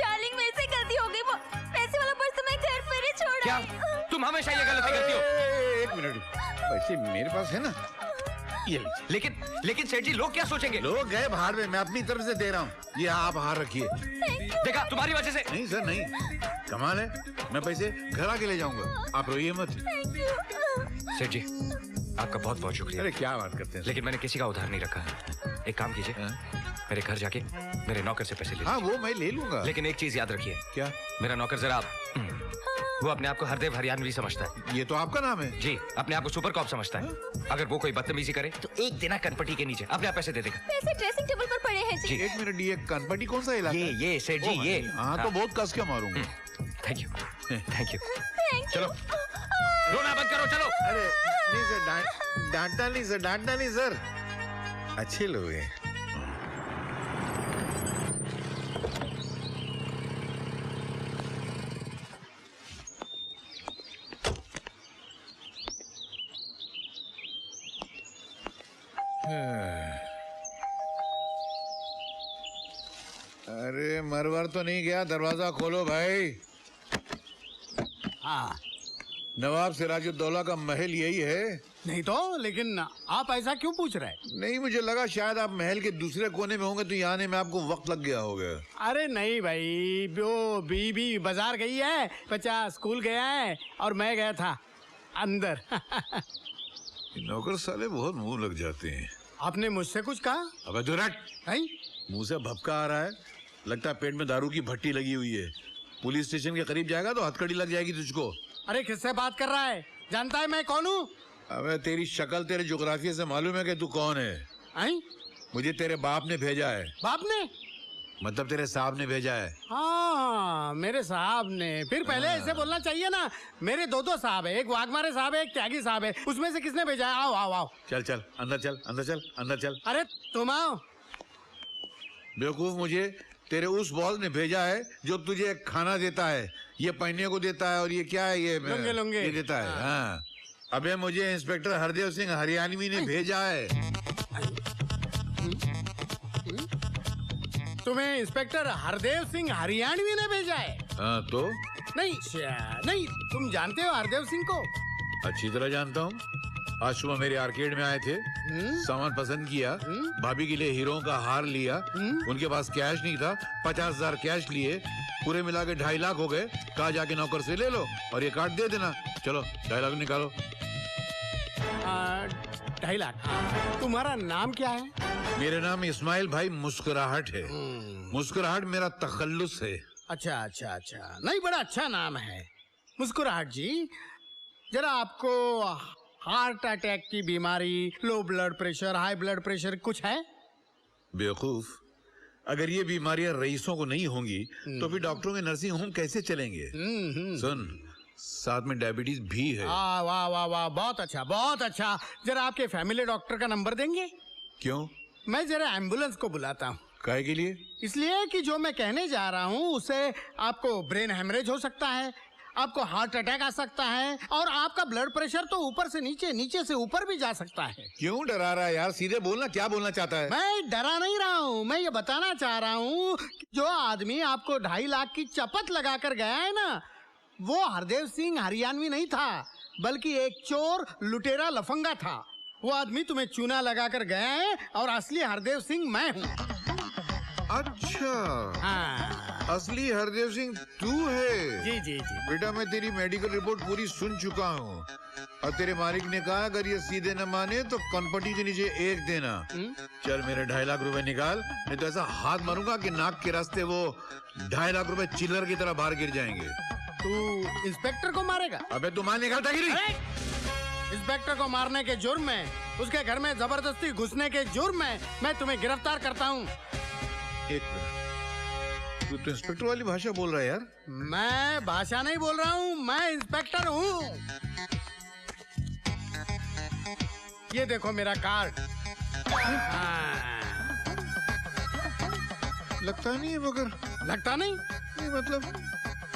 डार्लिंग, मेरे से गलती हो गई। वो पैसे वाला पर्स तो मैं घर पर ही छोड़ क्या? आई। तुम हमेशा ये गलती करती हो। एक मिनट, पैसे मेरे पास है ना, ये लीजिए। लेकिन सेठ जी लोग क्या सोचेंगे? लोग गए बाहर में, मैं अपनी तरफ से दे रहा हूँ। ये आप हार रखिए। देखा, तुम्हारी वजह से। नहीं सर, नहीं, कमाल है। मैं पैसे घर आके ले जाऊंगा, आप रोइए मत। सेठ जी आपका बहुत बहुत शुक्रिया। अरे क्या बात करते हैं, लेकिन मैंने किसी का उधार नहीं रखा। एक काम कीजिए, मेरे घर जाके मेरे नौकर से पैसे ले हाँ वो मैं ले लूंगा। लेकिन एक चीज याद रखिए। क्या? मेरा नौकर जरा वो अपने आप को हरदेव हरियाणवी समझता है। ये तो आपका नाम है। जी, अपने आप को सुपर कॉप समझता है। अगर वो कोई बदतमीजी करे तो एक दिन कनपट्टी के नीचे अपने आप पैसे दे देगा। पैसे ड्रेसिंग टेबल पर पड़े हैं जी। एक मिनट, ये कनपट्टी कौन सा इलाका? ये सेठ जी ये। हाँ तो बहुत कस के मारूंगा। Thank you. चलो रोना बंद करो, चलो। अरे नहीं सर, डांटना नहीं सर, डांटना नहीं सर, अच्छे लोग हैं। अरे मरवर तो नहीं गया, दरवाजा खोलो भाई। हाँ नवाब सिराजुद्दौला का महल यही है? नहीं तो, लेकिन आप ऐसा क्यों पूछ रहे हैं? नहीं, मुझे लगा शायद आप महल के दूसरे कोने में होंगे तो यहाँ आने में आपको वक्त लग गया होगा। अरे नहीं भाई, वो बीबी बाजार गई है, बच्चा स्कूल गया है और मैं गया था अंदर। नौकर साले बहुत मुंह लग जाते हैं। आपने मुझसे कुछ कहा? अबे दुरट, नहीं मुंह से भपका आ रहा है, लगता है पेट में दारू की भट्टी लगी हुई है। पुलिस स्टेशन के करीब जाएगा तो हथकड़ी लग जाएगी तुझको। अरे किससे बात कर रहा है? जानता है मैं कौन हूँ? अबे तेरी शक्ल तेरे जोग्राफिया से मालूम है कि तू कौन है। आई? मुझे तेरे बाप ने भेजा है। बाप ने? मतलब तेरे साहब ने भेजा है। हाँ मेरे साहब ने। फिर पहले ऐसे बोलना चाहिए ना। मेरे दो साहब है, एक वाघमारे साहब है, एक त्यागी साहब है। उसमें से किसने भेजा है? आओ आओ आओ। चल चल अंदर चल, अंदर चल, अंदर चल। अरे तुम आओ। बेवकूफ, मुझे तेरे उस बॉस ने भेजा है जो तुझे खाना देता है, ये पहनने को देता है, और ये क्या है, ये लुंगे लुंगे ये देता है। हाँ अबे मुझे इंस्पेक्टर हरदेव सिंह हरियाणवी ने भेजा है। तुम्हें इंस्पेक्टर हरदेव सिंह हरियाणवी ने भेजा है? हाँ तो? नहीं नहीं, तुम जानते हो हरदेव सिंह को? अच्छी तरह जानता हूँ। आज सुबह मेरे आर्केड में आए थे, सामान पसंद किया, भाभी के लिए हीरो का हार लिया, उनके पास कैश नहीं था, 50,000 कैश लिए, पूरे मिला के 2.5 लाख हो गए। कहा जाके नौकर से ले लो और ये कार्ड दे देना। चलो 2.5 लाख निकालो। 2.5 लाख। तुम्हारा नाम क्या है? मेरा नाम इस्माइल भाई मुस्कुराहट है। मुस्कुराहट मेरा तखल्लुस है। अच्छा अच्छा अच्छा, नहीं बड़ा अच्छा नाम है मुस्कुराहट जी। जरा आपको हार्ट अटैक की बीमारी, low blood pressure, high blood pressure कुछ है? बेवकूफ, अगर ये बीमारियां रईसों को नहीं होंगी तो फिर डॉक्टरों के नर्सिंग होम कैसे चलेंगे? सुन, साथ में डायबिटीज भी है। वाह वाह वाह वाह, बहुत अच्छा बहुत अच्छा। जरा आपके फैमिली डॉक्टर का नंबर देंगे? क्यों? मैं जरा एम्बुलेंस को बुलाता हूँ। काहे के लिए? इसलिए कि जो मैं कहने जा रहा हूँ उससे आपको ब्रेन हेमरेज हो सकता है, आपको हार्ट अटैक आ सकता है, और आपका ब्लड प्रेशर तो ऊपर से नीचे, नीचे से ऊपर भी जा सकता है। क्यों डरा रहा है यार? सीधे बोलना, क्या बोलना चाहता है? मैं डरा नहीं रहा हूँ, मैं ये बताना चाह रहा हूँ कि जो आदमी आपको 2.5 लाख की चपत लगा कर गया है ना, वो हरदेव सिंह हरियाणवी नहीं था, बल्कि एक चोर, लुटेरा, लफंगा था। वो आदमी तुम्हें चूना लगा कर गया है और असली हरदेव सिंह मैं हूँ। अच्छा हाँ। असली हरदेव सिंह तू है? जी जी जी। बेटा मैं तेरी मेडिकल रिपोर्ट पूरी सुन चुका हूँ, और तेरे मालिक ने कहा अगर ये सीधे न माने तो कनपटी के नीचे 1 देना। चल मेरे 2.5 लाख रुपए निकाल, नहीं तो ऐसा हाथ मारूंगा कि नाक के रास्ते वो 2.5 लाख रुपए चिल्लर की तरह बाहर गिर जाएंगे। तू इंस्पेक्टर को मारेगा? अबे तू मार निकालता गिरी। इंस्पेक्टर को मारने के जुर्म में, उसके घर में जबरदस्ती घुसने के जुर्म में मैं तुम्हें गिरफ्तार करता हूँ। एक मिनट, तू तो इंस्पेक्टर वाली भाषा बोल रहा है यार। मैं भाषा नहीं बोल रहा हूँ, मैं इंस्पेक्टर हूँ। ये देखो मेरा कार्ड। लगता नहीं है मगर। लगता नहीं? मतलब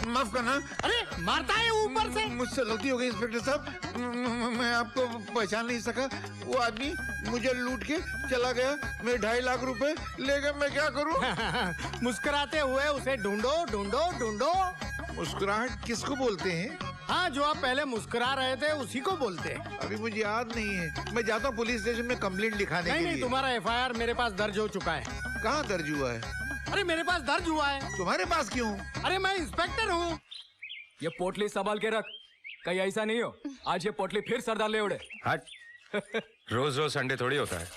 माफ करना। अरे मारता है ऊपर से। मुझसे गलती हो गई इंस्पेक्टर साहब, मैं आपको पहचान नहीं सका। वो आदमी मुझे लूट के चला गया, मेरे 2.5 लाख रुपए ले गए, मैं क्या करूं? मुस्कुराते हुए उसे ढूंढो ढूंढो ढूंढो। मुस्कुराहट किसको बोलते हैं? हाँ, जो आप पहले मुस्कुरा रहे थे उसी को बोलते हैं। अभी मुझे याद नहीं है, मैं जाता हूँ पुलिस स्टेशन में कंप्लेंट लिखाने के लिए। नहीं, तुम्हारा FIR मेरे पास दर्ज हो चुका है। कहाँ दर्ज हुआ है? अरे मेरे पास दर्ज हुआ है। तुम्हारे पास क्यों? अरे मैं इंस्पेक्टर हूँ। ये पोटली संभाल के रख, कहीं ऐसा नहीं हो आज ये पोटली फिर सरदार ले उड़े। हट। रोज रोज संडे थोड़ी होता है।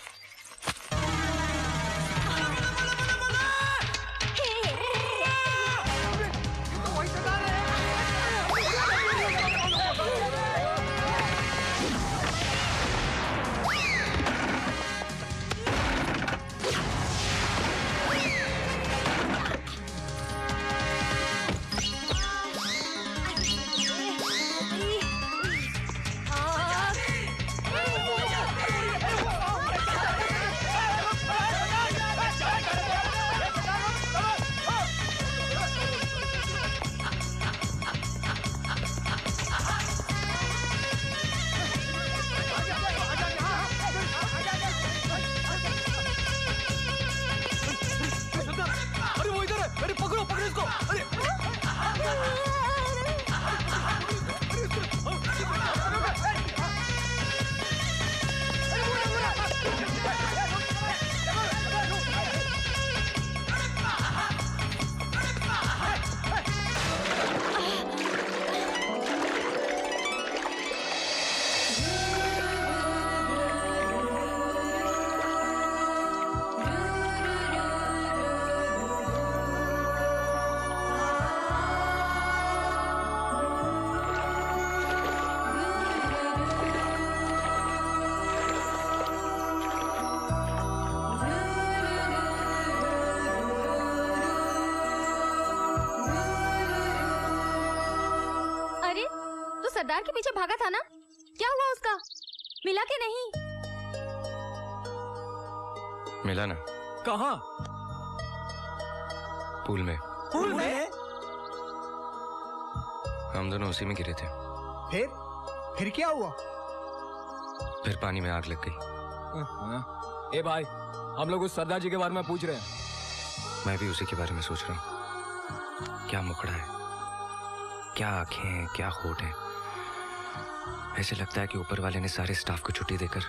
सरदार के पीछे भागा था ना, क्या हुआ उसका? मिला के नहीं? मिला ना। कहाँ? पूल में। पूल में? हम दोनों उसी में गिरे थे। फिर क्या हुआ? फिर पानी में आग लग गई। ए भाई, हम लोग उस सरदार जी के बारे में पूछ रहे हैं। मैं भी उसी के बारे में सोच रहा हूँ। क्या मुखड़ा है, क्या आंखें हैं, क्या होठ है। ऐसे लगता है कि ऊपर वाले ने सारे स्टाफ को छुट्टी देकर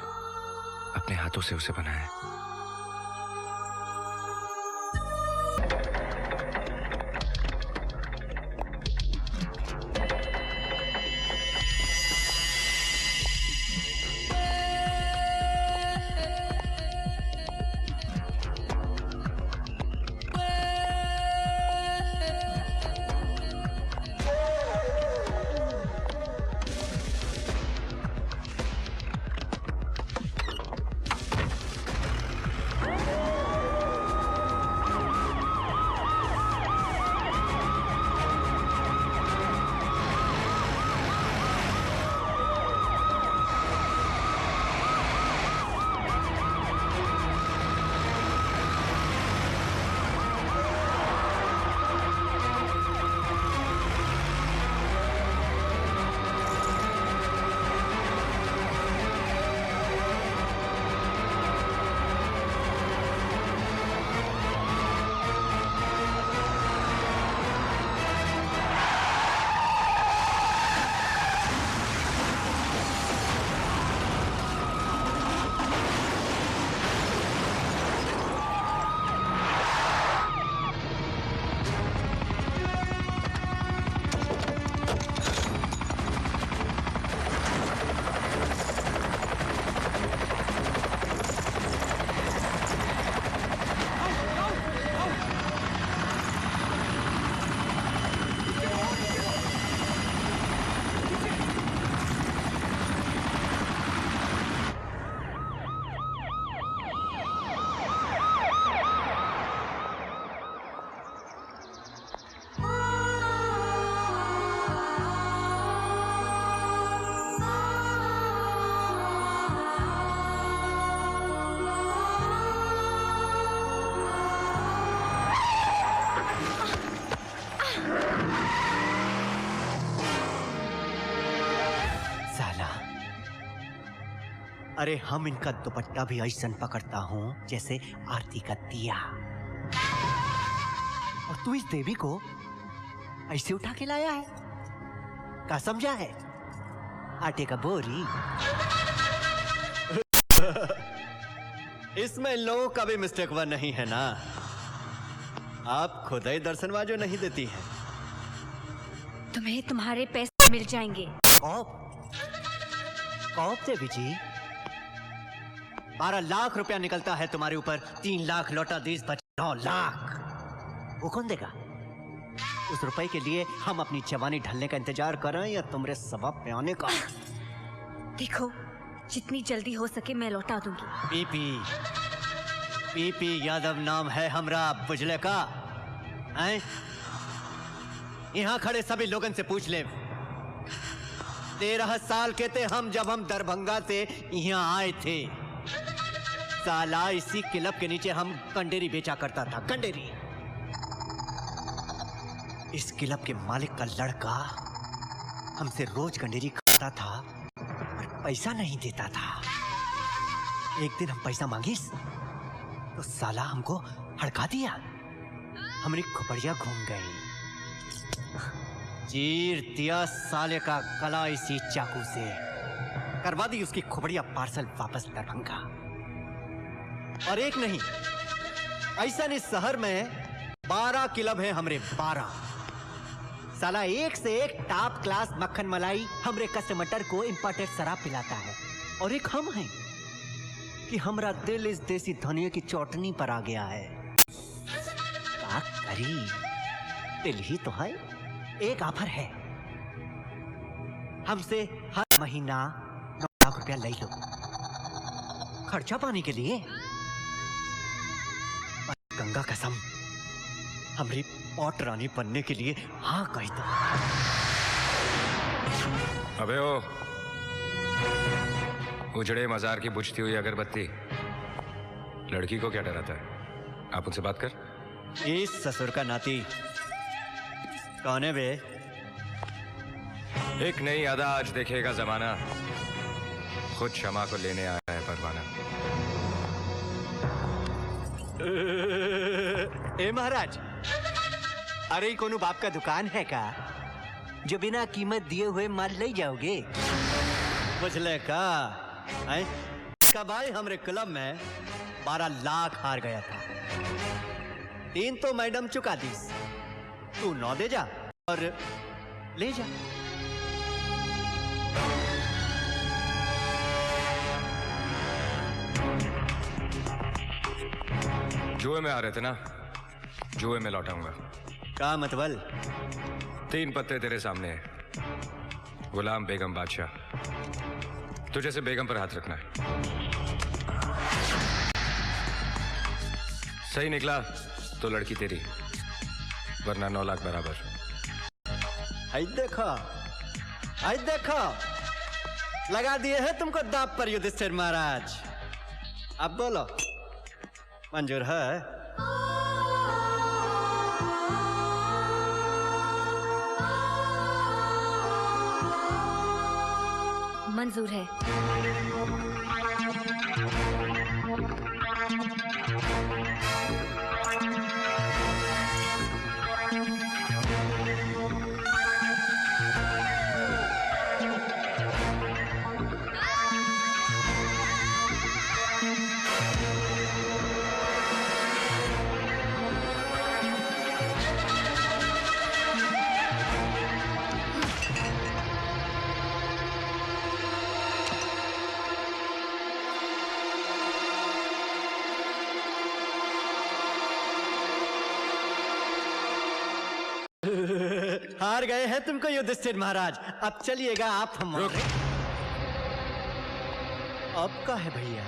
अपने हाथों से उसे बनाया है। अरे हम इनका दुपट्टा भी ऐसन पकड़ता हूँ जैसे आरती का दिया। और तू इस देवी को ऐसे उठा के लाया है? क्या समझा है? आटे का बोरी। इसमें इन लोगों का भी मिस्टेक वन नहीं है ना? आप खुद ही दर्शनवाजो नहीं देती हैं। तुम्हें तुम्हारे पैसे मिल जाएंगे। कौप देवी जी, 12 लाख रुपया निकलता है तुम्हारे ऊपर, 3 लाख लौटा दीस बच 9 लाख। वो कौन देगा? उस रुपए के लिए हम अपनी जवानी ढलने का इंतजार कर रहे हैं या तुमरे सबब पे आने का? देखो, जितनी जल्दी हो सके मैं लौटा दूंगी। पीपी यादव नाम है हमरा, बुझले का? हैं? यहाँ खड़े सभी लोगन से पूछ ले। 13 साल के थे हम जब हम दरभंगा से यहाँ आए थे। साला इसी क्लब के नीचे हम कंडेरी बेचा करता था, कंडेरी। इस क्लब के मालिक का लड़का हमसे रोज कंडेरी खाता था और पैसा नहीं देता था। एक दिन हम पैसा मांगिस तो साला हमको हड़का दिया। हमारी खोपड़िया घूम गई। चीर दिया साले का गला इसी चाकू से। करवा दी उसकी खोपड़िया पार्सल वापस दरभंगा। और एक नहीं, ऐसा नहीं, शहर में 12 क्लब हैं हमरे, 12। साला एक से एक टॉप क्लास मक्खन मलाई हमरे कस्टमर को इंपोर्टेड शराब पिलाता है। और एक हम हैं कि हमरा दिल इस देसी धनिया की चौटनी पर आ गया है। क्या करी, दिल ही तो है। एक ऑफर है, हमसे हर महीना 9 लाख रुपया ले लो खर्चा पानी के लिए। गंगा कसम, हमारी पौट रानी बनने के लिए हाँ कही दो। अबे ओ, उजड़े मजार की बुझती हुई अगरबत्ती, लड़की को क्या डराता है? आप उनसे बात कर। इस ससुर का नाती कौन है बे? एक नई अदा आज देखेगा जमाना, खुद क्षमा को लेने आया है परवाना। ए महाराज, अरे कोनो बाप का दुकान है का जो बिना कीमत दिए हुए माल ले जाओगे? बुझले का? का भाई हमरे क्लब में 12 लाख हार गया था। 3 तो मैडम चुका दीस, तू 9 दे जा और ले जा। जुए में आ रहे थे ना, जुए में लौटाऊंगा। का मतबल? 3 पत्ते तेरे सामने है। गुलाम बेगम बादशाह, तुझे से बेगम पर हाथ रखना है। सही निकला तो लड़की तेरी, वरना 9 लाख बराबर। हाय देखो, हाय देखो, लगा दिए हैं तुमको दांव पर युधिष्ठिर महाराज। अब बोलो, मंजूर है? मंजूर है। हार गए हैं तुमको युधिष्ठिर महाराज। अब चलिएगा आप हमारे। अब का है भैया?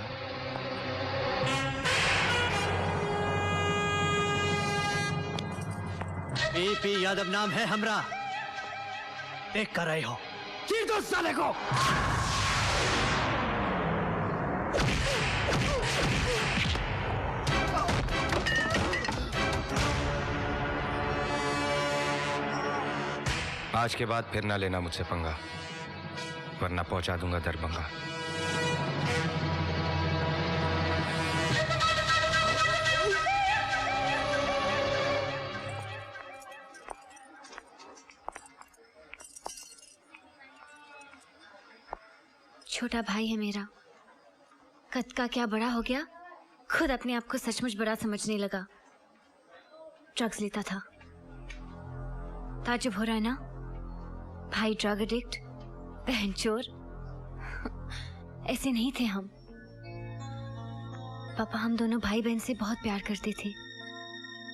पीपी यादव नाम है हमरा, देख कर रहे हो। चीर दो साले को। आज के बाद फिर ना लेना मुझसे पंगा, वरना पहुंचा दूंगा दरभंगा। छोटा भाई है मेरा, कद का क्या बड़ा हो गया, खुद अपने आप को सचमुच बड़ा समझने लगा। ड्रग्स लेता था। ताजुब हो रहा है ना? भाई ड्रग एडिक्ट, बहन चोर। ऐसे नहीं थे हम। पापा हम दोनों भाई बहन से बहुत प्यार करते थे।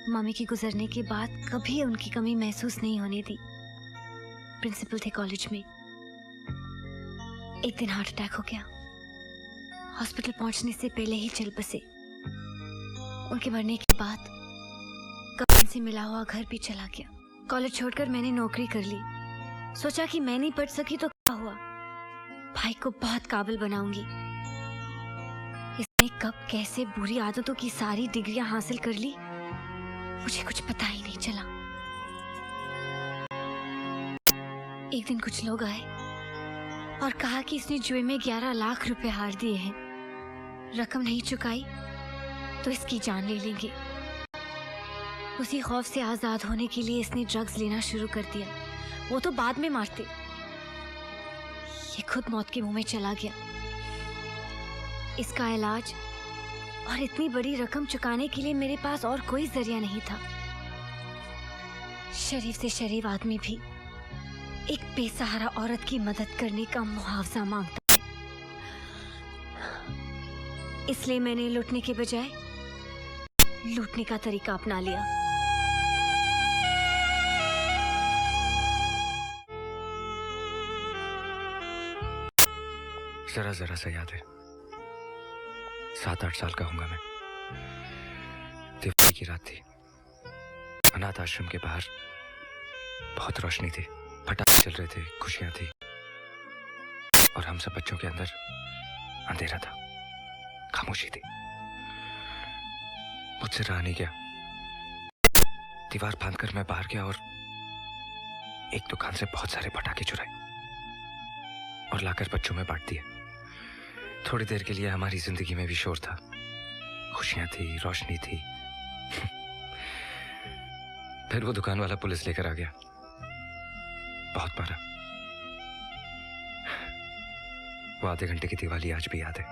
मम्मी के गुजरने के बाद कभी उनकी कमी महसूस नहीं होने दी। प्रिंसिपल थे कॉलेज में। एक दिन हार्ट अटैक हो गया। हॉस्पिटल पहुंचने से पहले ही चल बसे। उनके मरने के बाद कफन से मिला हुआ घर भी चला गया। कॉलेज छोड़कर मैंने नौकरी कर ली। सोचा कि मैं नहीं पढ़ सकी तो क्या हुआ, भाई को बहुत काबिल बनाऊंगी। इसने कब कैसे बुरी आदतों की सारी डिग्रियां हासिल कर ली, मुझे कुछ पता ही नहीं चला। एक दिन कुछ लोग आए और कहा कि इसने जुए में 11 लाख रुपए हार दिए हैं। रकम नहीं चुकाई तो इसकी जान ले लेंगे। उसी खौफ से आजाद होने के लिए इसने ड्रग्स लेना शुरू कर दिया। वो तो बाद में मारते, ये खुद मौत के मुंह में चला गया। इसका इलाज और इतनी बड़ी रकम चुकाने के लिए मेरे पास और कोई जरिया नहीं था। शरीफ से शरीफ आदमी भी एक बेसहारा औरत की मदद करने का मुआवजा मांगता है। इसलिए मैंने लूटने के बजाय लूटने का तरीका अपना लिया। जरा जरा सा याद है, 7-8 साल का होऊंगा मैं। दिवाली की रात थी। अनाथ आश्रम के बाहर बहुत रोशनी थी, पटाखे चल रहे थे, खुशियां थी, और हम सब बच्चों के अंदर अंधेरा था, खामोशी थी। मुझसे रहा नहीं गया। दीवार फांदकर मैं बाहर गया और एक दुकान से बहुत सारे पटाखे चुराए और लाकर बच्चों में बांट दिए। थोड़ी देर के लिए हमारी जिंदगी में भी शोर था, खुशियां थी, रोशनी थी। फिर वो दुकान वाला पुलिस लेकर आ गया। बहुत मारा। वो आधे घंटे की दिवाली आज भी याद है।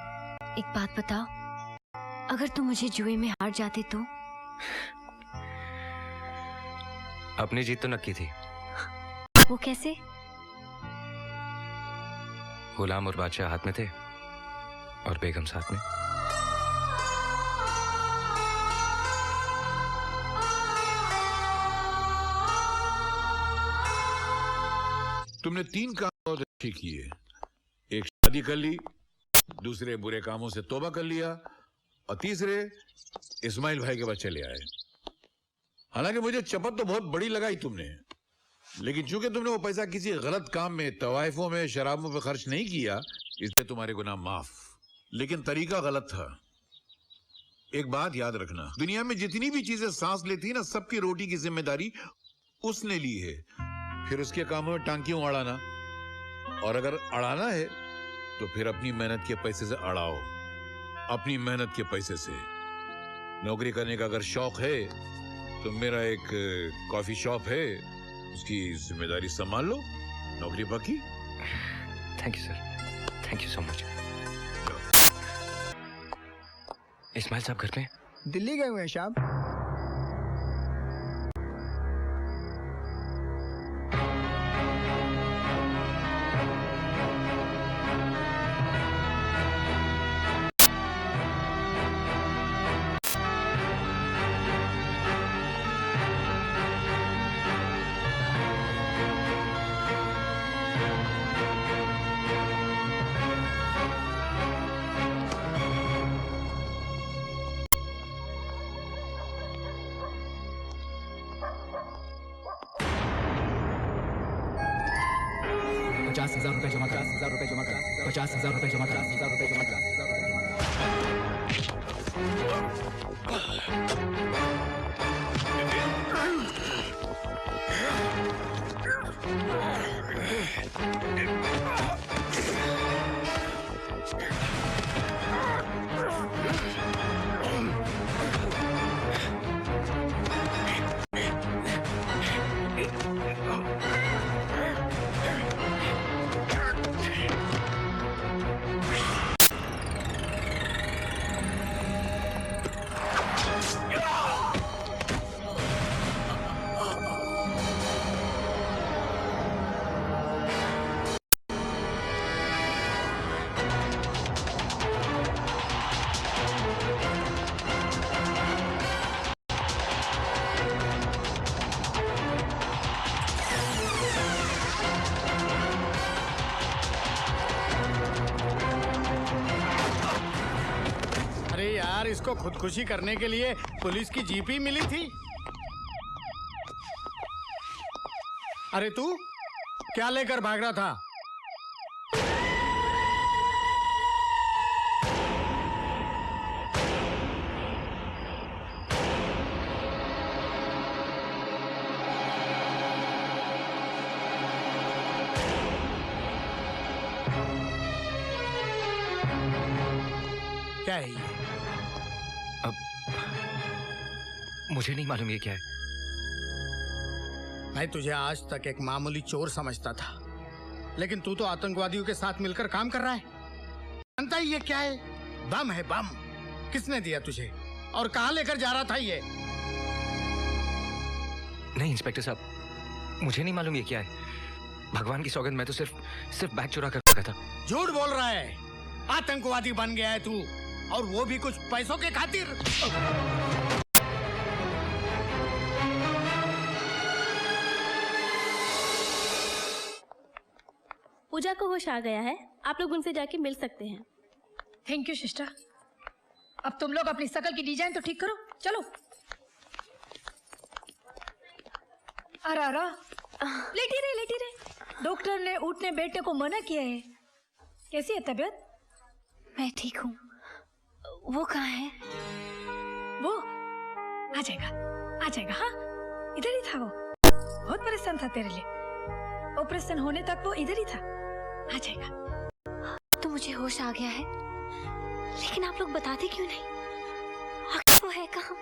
एक बात बताओ, अगर तुम मुझे जुए में हार जाते तो? अपनी जीत तो नक्की थी। वो कैसे? गुलाम और बादशाह हाथ में थे और बेगम साथ में। तुमने 3 काम बहुत अच्छे किए। एक शादी कर ली, दूसरे बुरे कामों से तौबा कर लिया, और तीसरे इस्माइल भाई के बच्चे ले आए। हालांकि मुझे चपत तो बहुत बड़ी लगाई तुमने, लेकिन चूंकि तुमने वो पैसा किसी गलत काम में, तवाइफों में, शराबों पे खर्च नहीं किया, इसलिए तुम्हारे गुनाह माफ। लेकिन तरीका गलत था। एक बात याद रखना, दुनिया में जितनी भी चीजें सांस लेती है ना, सबकी रोटी की जिम्मेदारी उसने ली है। फिर उसके कामों में टांग क्यों अड़ाना? और अगर अड़ाना है तो फिर अपनी मेहनत के पैसे से अड़ाओ, अपनी मेहनत के पैसे से। नौकरी करने का अगर शौक है तो मेरा एक कॉफी शॉप है, उसकी जिम्मेदारी संभाल लो। नौकरी पक्की? Thank you sir, thank you so much. Ismail साहब घर में? दिल्ली गए हुए हैं साहब। ₹50,000 जमा करा, ₹50,000 जमा करा, ₹50,000 जमा करा, ₹50,000 जमा करा। यार, इसको खुदकुशी करने के लिए पुलिस की जीप ही मिली थी। अरे तू क्या लेकर भाग रहा था? क्या है ये? अब मुझे नहीं मालूम ये क्या है। मैं तुझे आज तक एक मामूली चोर समझता था, लेकिन तू तो आतंकवादियों के साथ मिलकर काम कर रहा है। जानता ही ये क्या है? बम है, बम। किसने दिया तुझे और कहां लेकर जा रहा था ये? नहीं इंस्पेक्टर साहब, मुझे नहीं मालूम ये क्या है। भगवान की सौगंध, मैं तो सिर्फ बैग चुरा कर रखा था। झूठ बोल रहा है। आतंकवादी बन गया है तू, और वो भी कुछ पैसों के खातिर। पूजा को होश आ गया है, आप लोग उनसे जाके मिल सकते हैं। Thank you sister. अब तुम लोग अपनी शकल की डिजाइन तो ठीक करो, चलो। अरा लेटी रहे। डॉक्टर ने उठने बैठने को मना किया है। कैसी है तबीयत? मैं ठीक हूँ। वो कहाँ है? वो आ जाएगा। हाँ, इधर ही था वो। बहुत परेशान था तेरे लिए। ऑपरेशन होने तक वो इधर ही था। आ जाएगा। तो मुझे होश आ गया है, लेकिन आप लोग बताते क्यों नहीं? आखिर वो है कहाँ?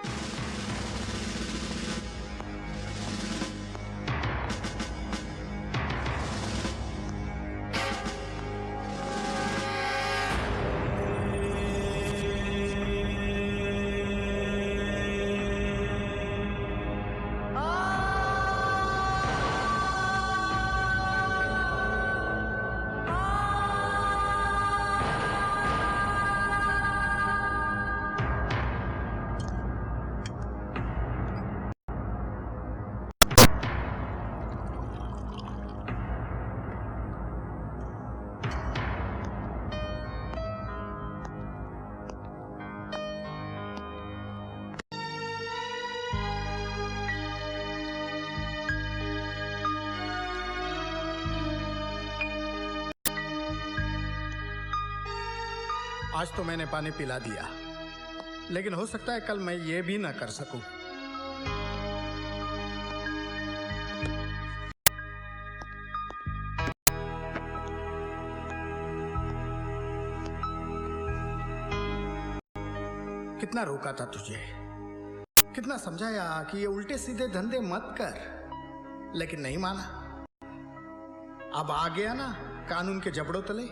आज तो मैंने पानी पिला दिया, लेकिन हो सकता है कल मैं ये भी ना कर सकूं। कितना रोका था तुझे, कितना समझाया कि ये उल्टे सीधे धंधे मत कर, लेकिन नहीं माना। अब आ गया ना कानून के जबड़ों तले।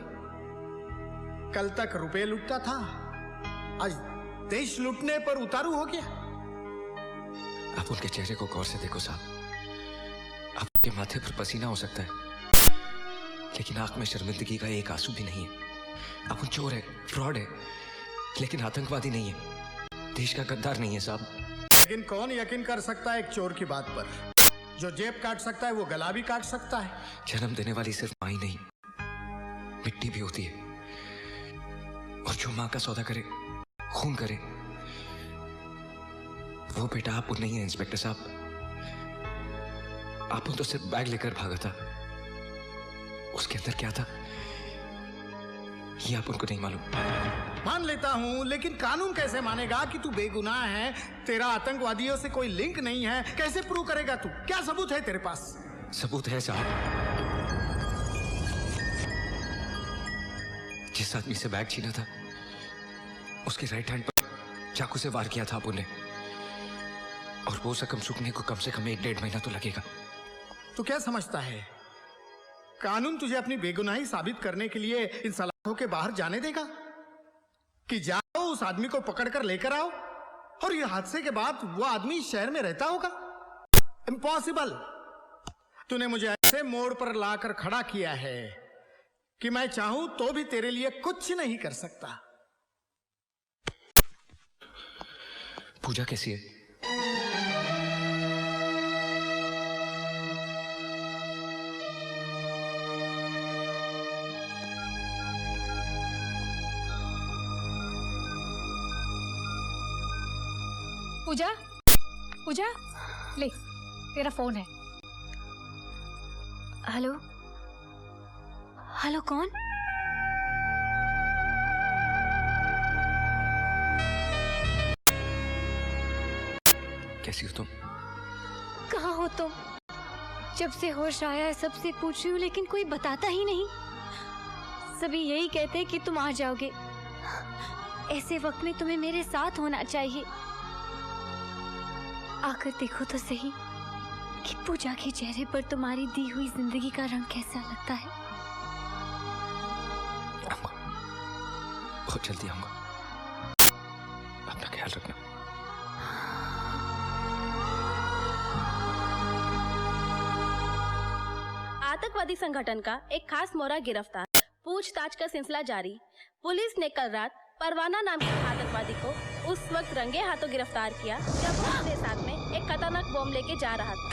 कल तक रुपए लूटता था, आज देश लूटने पर उतारू हो गया। आप उनके चेहरे को गौर से देखो साहब। आपके माथे पर पसीना हो सकता है, लेकिन आंख में शर्मिंदगी का एक आंसू भी नहीं है। आप चोर है, फ्रॉड है, लेकिन आतंकवादी नहीं है, देश का गद्दार नहीं है साहब। लेकिन कौन यकीन कर सकता है एक चोर की बात पर? जो जेब काट सकता है वो गला भी काट सकता है। जन्म देने वाली सिर्फ माँ ही नहीं, मिट्टी भी होती है। और जो माँ का सौदा करे, खून करे, वो बेटा आप नहीं है इंस्पेक्टर साहब। आप तो सिर्फ बैग लेकर भागा था, उसके अंदर क्या था ये आप उनको नहीं मालूम। मान लेता हूं, लेकिन कानून कैसे मानेगा कि तू बेगुनाह है, तेरा आतंकवादियों से कोई लिंक नहीं है? कैसे प्रूव करेगा तू? क्या सबूत है तेरे पास? सबूत है साहब। जिस आदमी से बैग छीना था, उसके राइट हैंड पर चाकू से वार किया था आपने, और वो जख्म सूखने को कम से कम 1-1.5 महीना तो लगेगा। तू क्या समझता है कानून तुझे अपनी बेगुनाही साबित करने के लिए इन सलाखों के बाहर जाने देगा? कि जाओ उस आदमी को पकड़कर लेकर आओ, और ये हादसे के बाद वो आदमी शहर में रहता होगा? इम्पॉसिबल। तूने मुझे ऐसे मोड़ पर लाकर खड़ा किया है कि मैं चाहूं तो भी तेरे लिए कुछ नहीं कर सकता। पूजा कैसी है? पूजा, पूजा, ले तेरा फोन है। हेलो, हेलो, कौन? कैसी हो तुम? कहाँ हो तुम? जब से होश आया है सबसे पूछ रही हूँ, लेकिन कोई बताता ही नहीं। सभी यही कहते हैं कि तुम आ जाओगे। ऐसे वक्त में तुम्हें मेरे साथ होना चाहिए। आकर देखो तो सही कि पूजा के चेहरे पर तुम्हारी दी हुई जिंदगी का रंग कैसा लगता है। बहुत जल्दी आऊंगा, अपना ख्याल रखना। आतंकवादी संगठन का एक खास मोहरा गिरफ्तार, पूछताछ का सिलसिला जारी। पुलिस ने कल रात परवाना नाम के आतंकवादी को उस वक्त रंगे हाथों गिरफ्तार किया जब वो अपने साथ में एक खतरनाक बम लेके जा रहा था।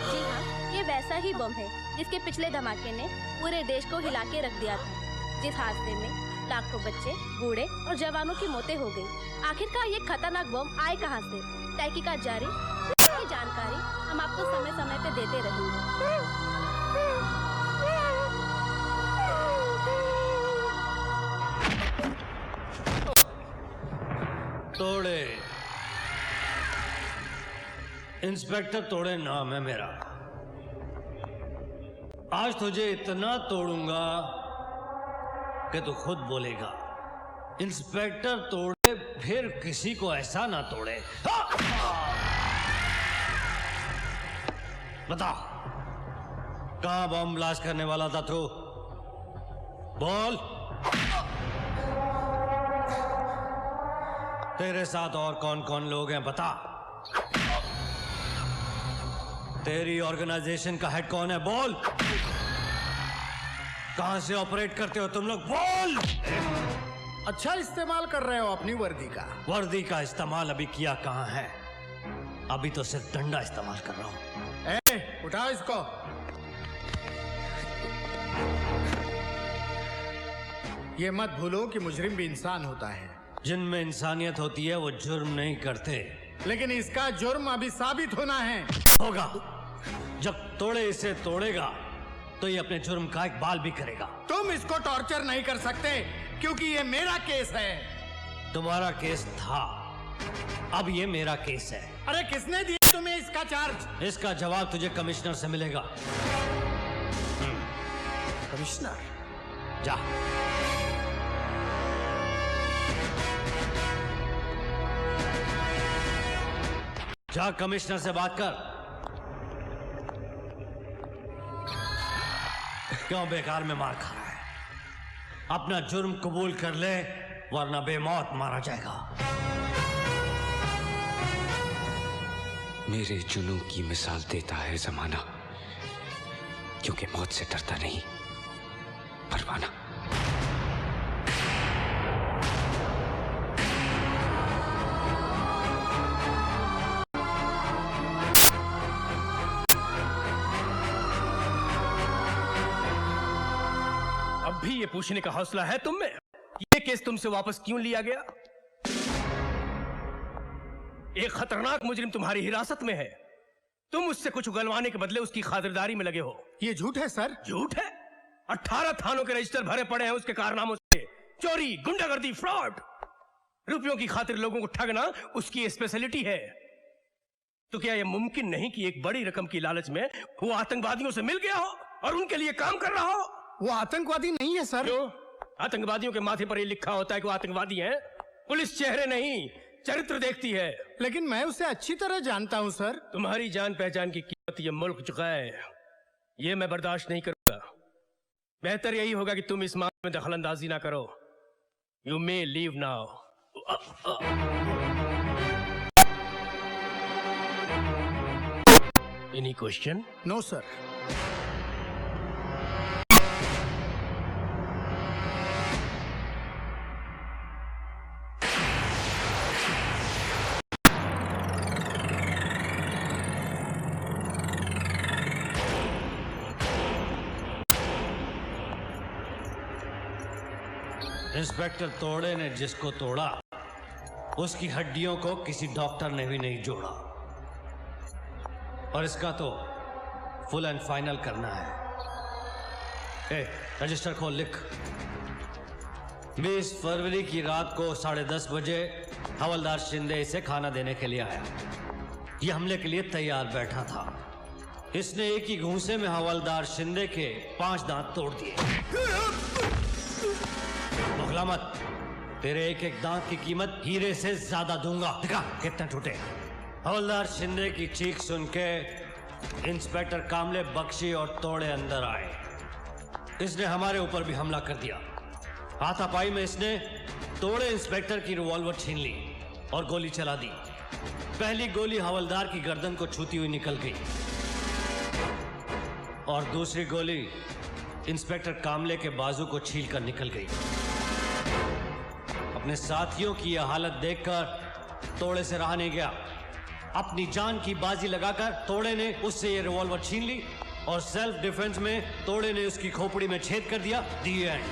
जी हाँ, ये वैसा ही बम है जिसके पिछले धमाके ने पूरे देश को हिला के रख दिया था, जिस हादसे में लाखों बच्चे, बूढ़े और जवानों की मौतें हो गई। आखिरकार ये खतरनाक बम आए कहां से? तहकीकात जारी, इसकी जानकारी हम आपको समय समय पे देते रहेंगे। तोड़े, इंस्पेक्टर तोड़े नाम है मेरा। आज तुझे इतना तोड़ूंगा कि तू खुद बोलेगा इंस्पेक्टर तोड़े, फिर किसी को ऐसा ना तोड़े। बता, कहां बम ब्लास्ट करने वाला था तू? बोल। तेरे साथ और कौन कौन लोग हैं बता। तेरी ऑर्गेनाइजेशन का हेड कौन है? बोल। कहां से ऑपरेट करते हो तुम लोग? बोल। अच्छा इस्तेमाल कर रहे हो अपनी वर्दी का। वर्दी का इस्तेमाल अभी किया कहां है? अभी तो सिर्फ डंडा इस्तेमाल कर रहा हूं। उठाओ इसको। ये मत भूलो कि मुजरिम भी इंसान होता है। जिनमें इंसानियत होती है वो जुर्म नहीं करते। लेकिन इसका जुर्म अभी साबित होना है। होगा। जब तोड़े इसे तोड़ेगा तो ये अपने जुर्म का एक बाल भी करेगा। तुम इसको टॉर्चर नहीं कर सकते क्योंकि ये मेरा केस है। तुम्हारा केस था, अब ये मेरा केस है। अरे किसने दिया तुम्हें इसका चार्ज? इसका जवाब तुझे कमिश्नर से मिलेगा। कमिश्नर? जा। जा कमिश्नर से बात कर। क्यों बेकार में मार खा रहा है? अपना जुर्म कबूल कर ले वरना बेमौत मारा जाएगा। मेरे जुनून की मिसाल देता है जमाना, क्योंकि मौत से डरता नहीं परवाना। अब भी ये पूछने का हौसला है तुम में? ये केस तुमसे वापस क्यों लिया गया? एक खतरनाक मुजरिम तुम्हारी हिरासत में है। तुम उससे कुछ उगलवाने के बदले उसकी खातिरदारी में लगे हो। ये झूठ है सर। झूठ है? 18 थानों के रजिस्टर भरे पड़े हैं उसके कारनामों से। चोरी, गुंडागर्दी, फ्रॉड, रुपयों की खातिर लोगों को ठगना उसकी स्पेशलिटी है। तो क्या यह मुमकिन नहीं कि एक बड़ी रकम की लालच में वो आतंकवादियों से मिल गया हो और उनके लिए काम कर रहा हो? वो आतंकवादी नहीं है सर। क्यों? आतंकवादियों के माथे पर ये लिखा होता है कि वो आतंकवादी हैं। पुलिस चेहरे नहीं चरित्र देखती है। लेकिन मैं उसे अच्छी तरह जानता हूं सर। तुम्हारी जान पहचान की कीमत ये मुल्क चुका है, ये मैं बर्दाश्त नहीं करूंगा। बेहतर यही होगा कि तुम इस मामले में दखलंदाजी ना करो। You may leave now. Any question? No sir. Inspector तोड़े ने जिसको तोड़ा उसकी हड्डियों को किसी डॉक्टर ने भी नहीं जोड़ा, और इसका तो फुल एंड फाइनल करना है। रजिस्टर खोल, लिख। 20 फरवरी की रात को 10:30 बजे हवलदार शिंदे इसे खाना देने के लिए आया। ये हमले के लिए तैयार बैठा था। इसने एक ही घूंसे में हवलदार शिंदे के 5 दांत तोड़ दिए। बगला मत, तेरे एक एक दांत की कीमत हीरे से ज्यादा दूंगा। दिखा कितने टूटे। हवलदार शिंदे की चीख सुन के इंस्पेक्टर कामले, बख्शी और तोड़े अंदर आए। इसने हमारे ऊपर भी हमला कर दिया। हाथापाई में इसने तोड़े इंस्पेक्टर की रिवॉल्वर छीन ली और गोली चला दी। पहली गोली हवलदार की गर्दन को छूती हुई निकल गई और दूसरी गोली इंस्पेक्टर कामले के बाजू को छीलकर निकल गई। अपने साथियों की यह हालत देखकर तोड़े से रहा नहीं गया। अपनी जान की बाजी लगाकर तोड़े ने उससे ये रिवॉल्वर छीन ली और सेल्फ डिफेंस में तोड़े ने उसकी खोपड़ी में छेद कर दिया। दी एंड।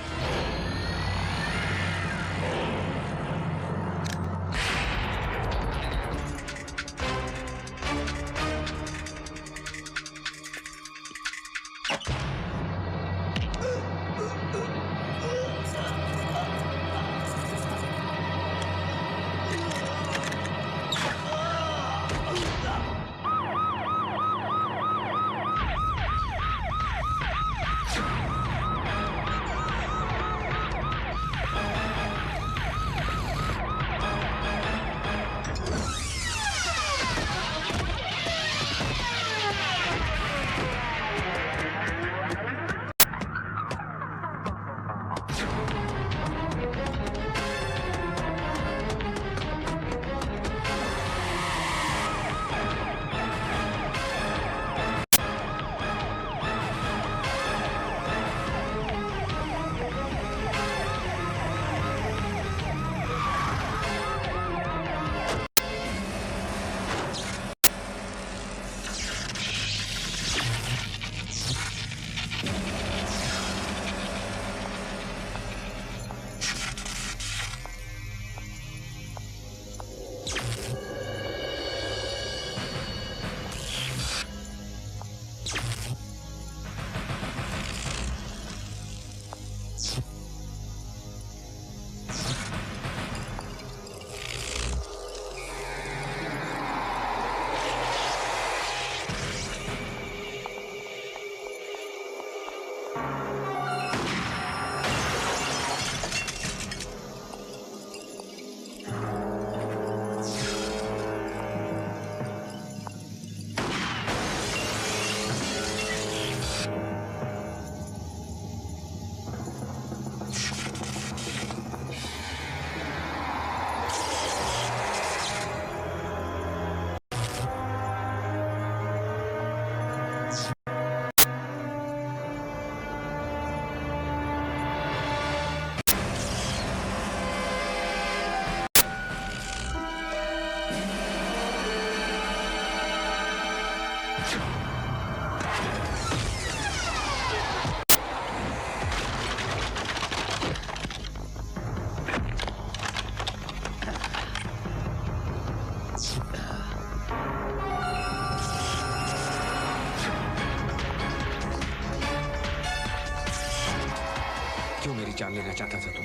जान लेना चाहता था तू?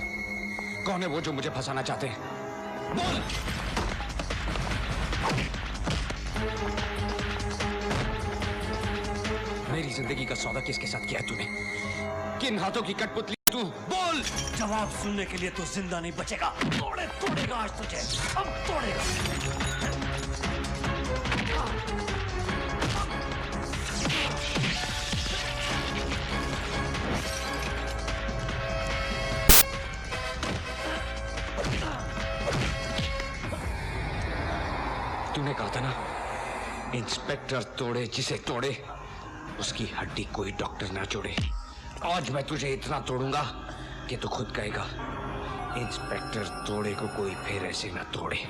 कौन है वो जो मुझे फंसाना चाहते हैं? बोल! मेरी जिंदगी का सौदा किसके साथ किया तूने? किन हाथों की कठपुतली तू? बोल! जवाब सुनने के लिए तू जिंदा नहीं बचेगा। तोड़ेगा आज तुझे, अब तोड़ेगा। तूने कहा था ना, इंस्पेक्टर तोड़े जिसे तोड़े उसकी हड्डी कोई डॉक्टर ना जोड़े। आज मैं तुझे इतना तोड़ूंगा कि तू खुद कहेगा इंस्पेक्टर तोड़े को कोई फिर ऐसे ना तोड़े।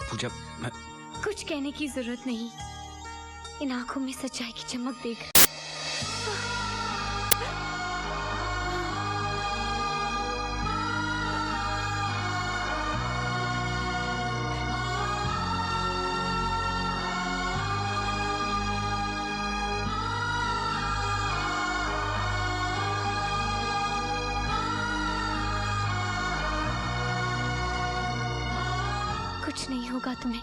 पूजा मैं कुछ कहने की जरूरत नहीं, इन आंखों में सच्चाई की चमक देख। कुछ नहीं होगा तुम्हें,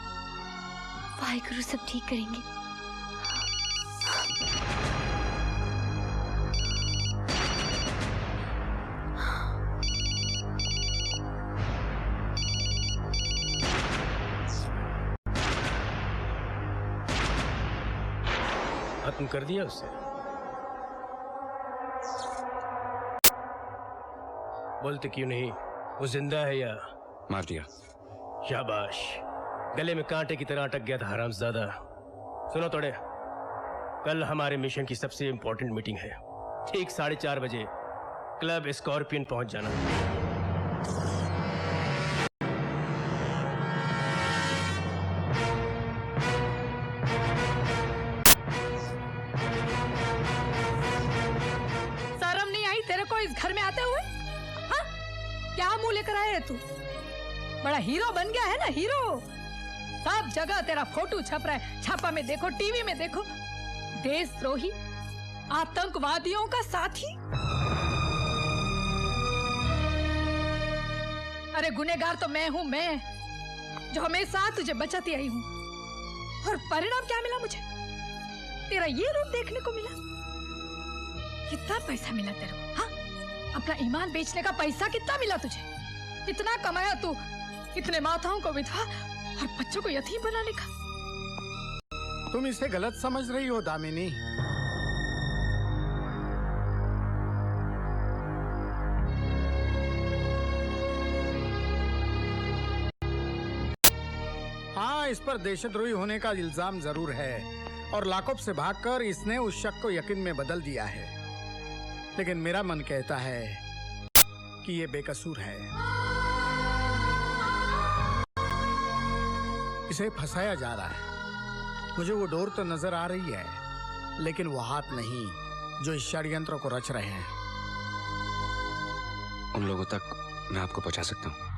वाहिगुरु सब ठीक करेंगे। खत्म कर दिया उससे? बोलते क्यों नहीं? वो जिंदा है या? मार दिया। शाबाश, गले में कांटे की तरह अटक गया था हरामजादा। सुनो तोड़े, कल हमारे मिशन की सबसे इंपॉर्टेंट मीटिंग है। ठीक 4:30 बजे क्लब स्कॉर्पियन पहुंच जाना। शर्म नहीं आई तेरे को इस घर में आते हुए? हाँ? क्या मुंह लेकर आए तू? बड़ा हीरो बन गया है ना, हीरो। सब जगह तेरा फोटो छप रहा है, छापा में देखो, टीवी में देखो। देशद्रोही, आतंकवादियों का साथी। अरे गुनहगार तो मैं हूं, मैं जो हमेशा तुझे बचाती आई हूं। और परिणाम क्या मिला मुझे? तेरा ये रूप देखने को मिला। कितना पैसा मिला तेरे को? हाँ? अपना ईमान बेचने का पैसा कितना मिला तुझे? कितना कमाया तू इतने माताओं को विधवा और बच्चों को यतीम बनाने का? तुम इसे गलत समझ रही हो दामिनी। हाँ, इस पर देशद्रोही होने का इल्जाम जरूर है और लाकअप से भागकर इसने उस शक को यकीन में बदल दिया है। लेकिन मेरा मन कहता है कि ये बेकसूर है। इसे फंसाया जा रहा है। मुझे वो डोर तो नजर आ रही है, लेकिन वो हाथ नहीं जो इस षड्यंत्र को रच रहे हैं। उन लोगों तक मैं आपको पहुंचा सकता हूं।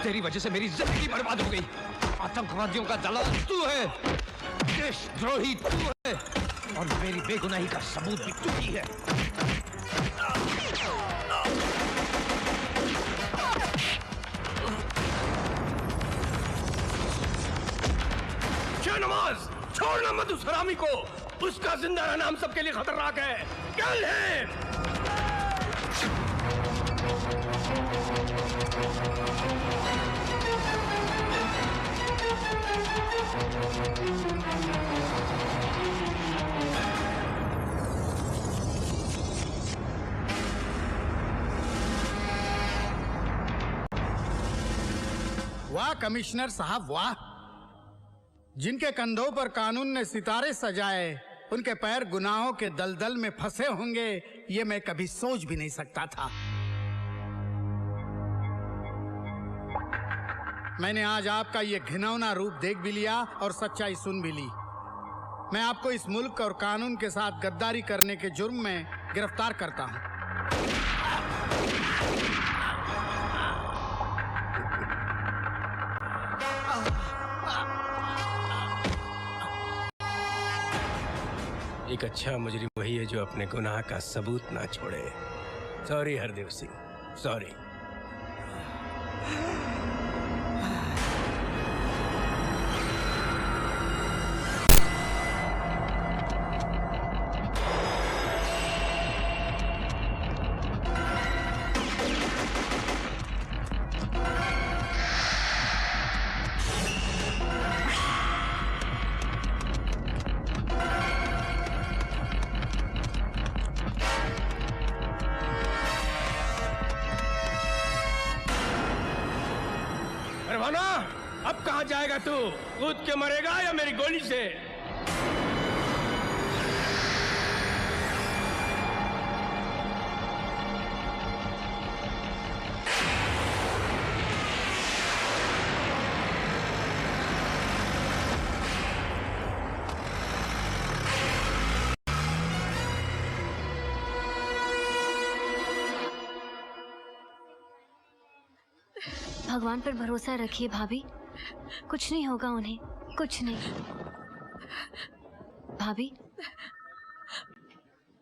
तेरी वजह से मेरी जिंदगी बर्बाद हो गई। आतंकवादियों का दलाल तू है, देशद्रोही तू है, और मेरी बेगुनाही का सबूत भी तू ही है। शाहनवाज, छोड़ना मत उस हरामी को। उसका जिंदा रहना हम सबके लिए खतरनाक है। कल है। वाह कमिश्नर साहब, वाह। जिनके कंधों पर कानून ने सितारे सजाए, उनके पैर गुनाहों के दलदल में फंसे होंगे, ये मैं कभी सोच भी नहीं सकता था। मैंने आज आपका ये घिनौना रूप देख भी लिया और सच्चाई सुन भी ली। मैं आपको इस मुल्क और कानून के साथ गद्दारी करने के जुर्म में गिरफ्तार करता हूं। एक अच्छा मुजरिम वही है जो अपने गुनाह का सबूत ना छोड़े। Sorry Hardev Singh, sorry. परवाना, अब कहाँ जाएगा तू? कूद के मरेगा या मेरी गोली से? भगवान पर भरोसा रखिए भाभी, कुछ नहीं होगा उन्हें, कुछ नहीं। भाभी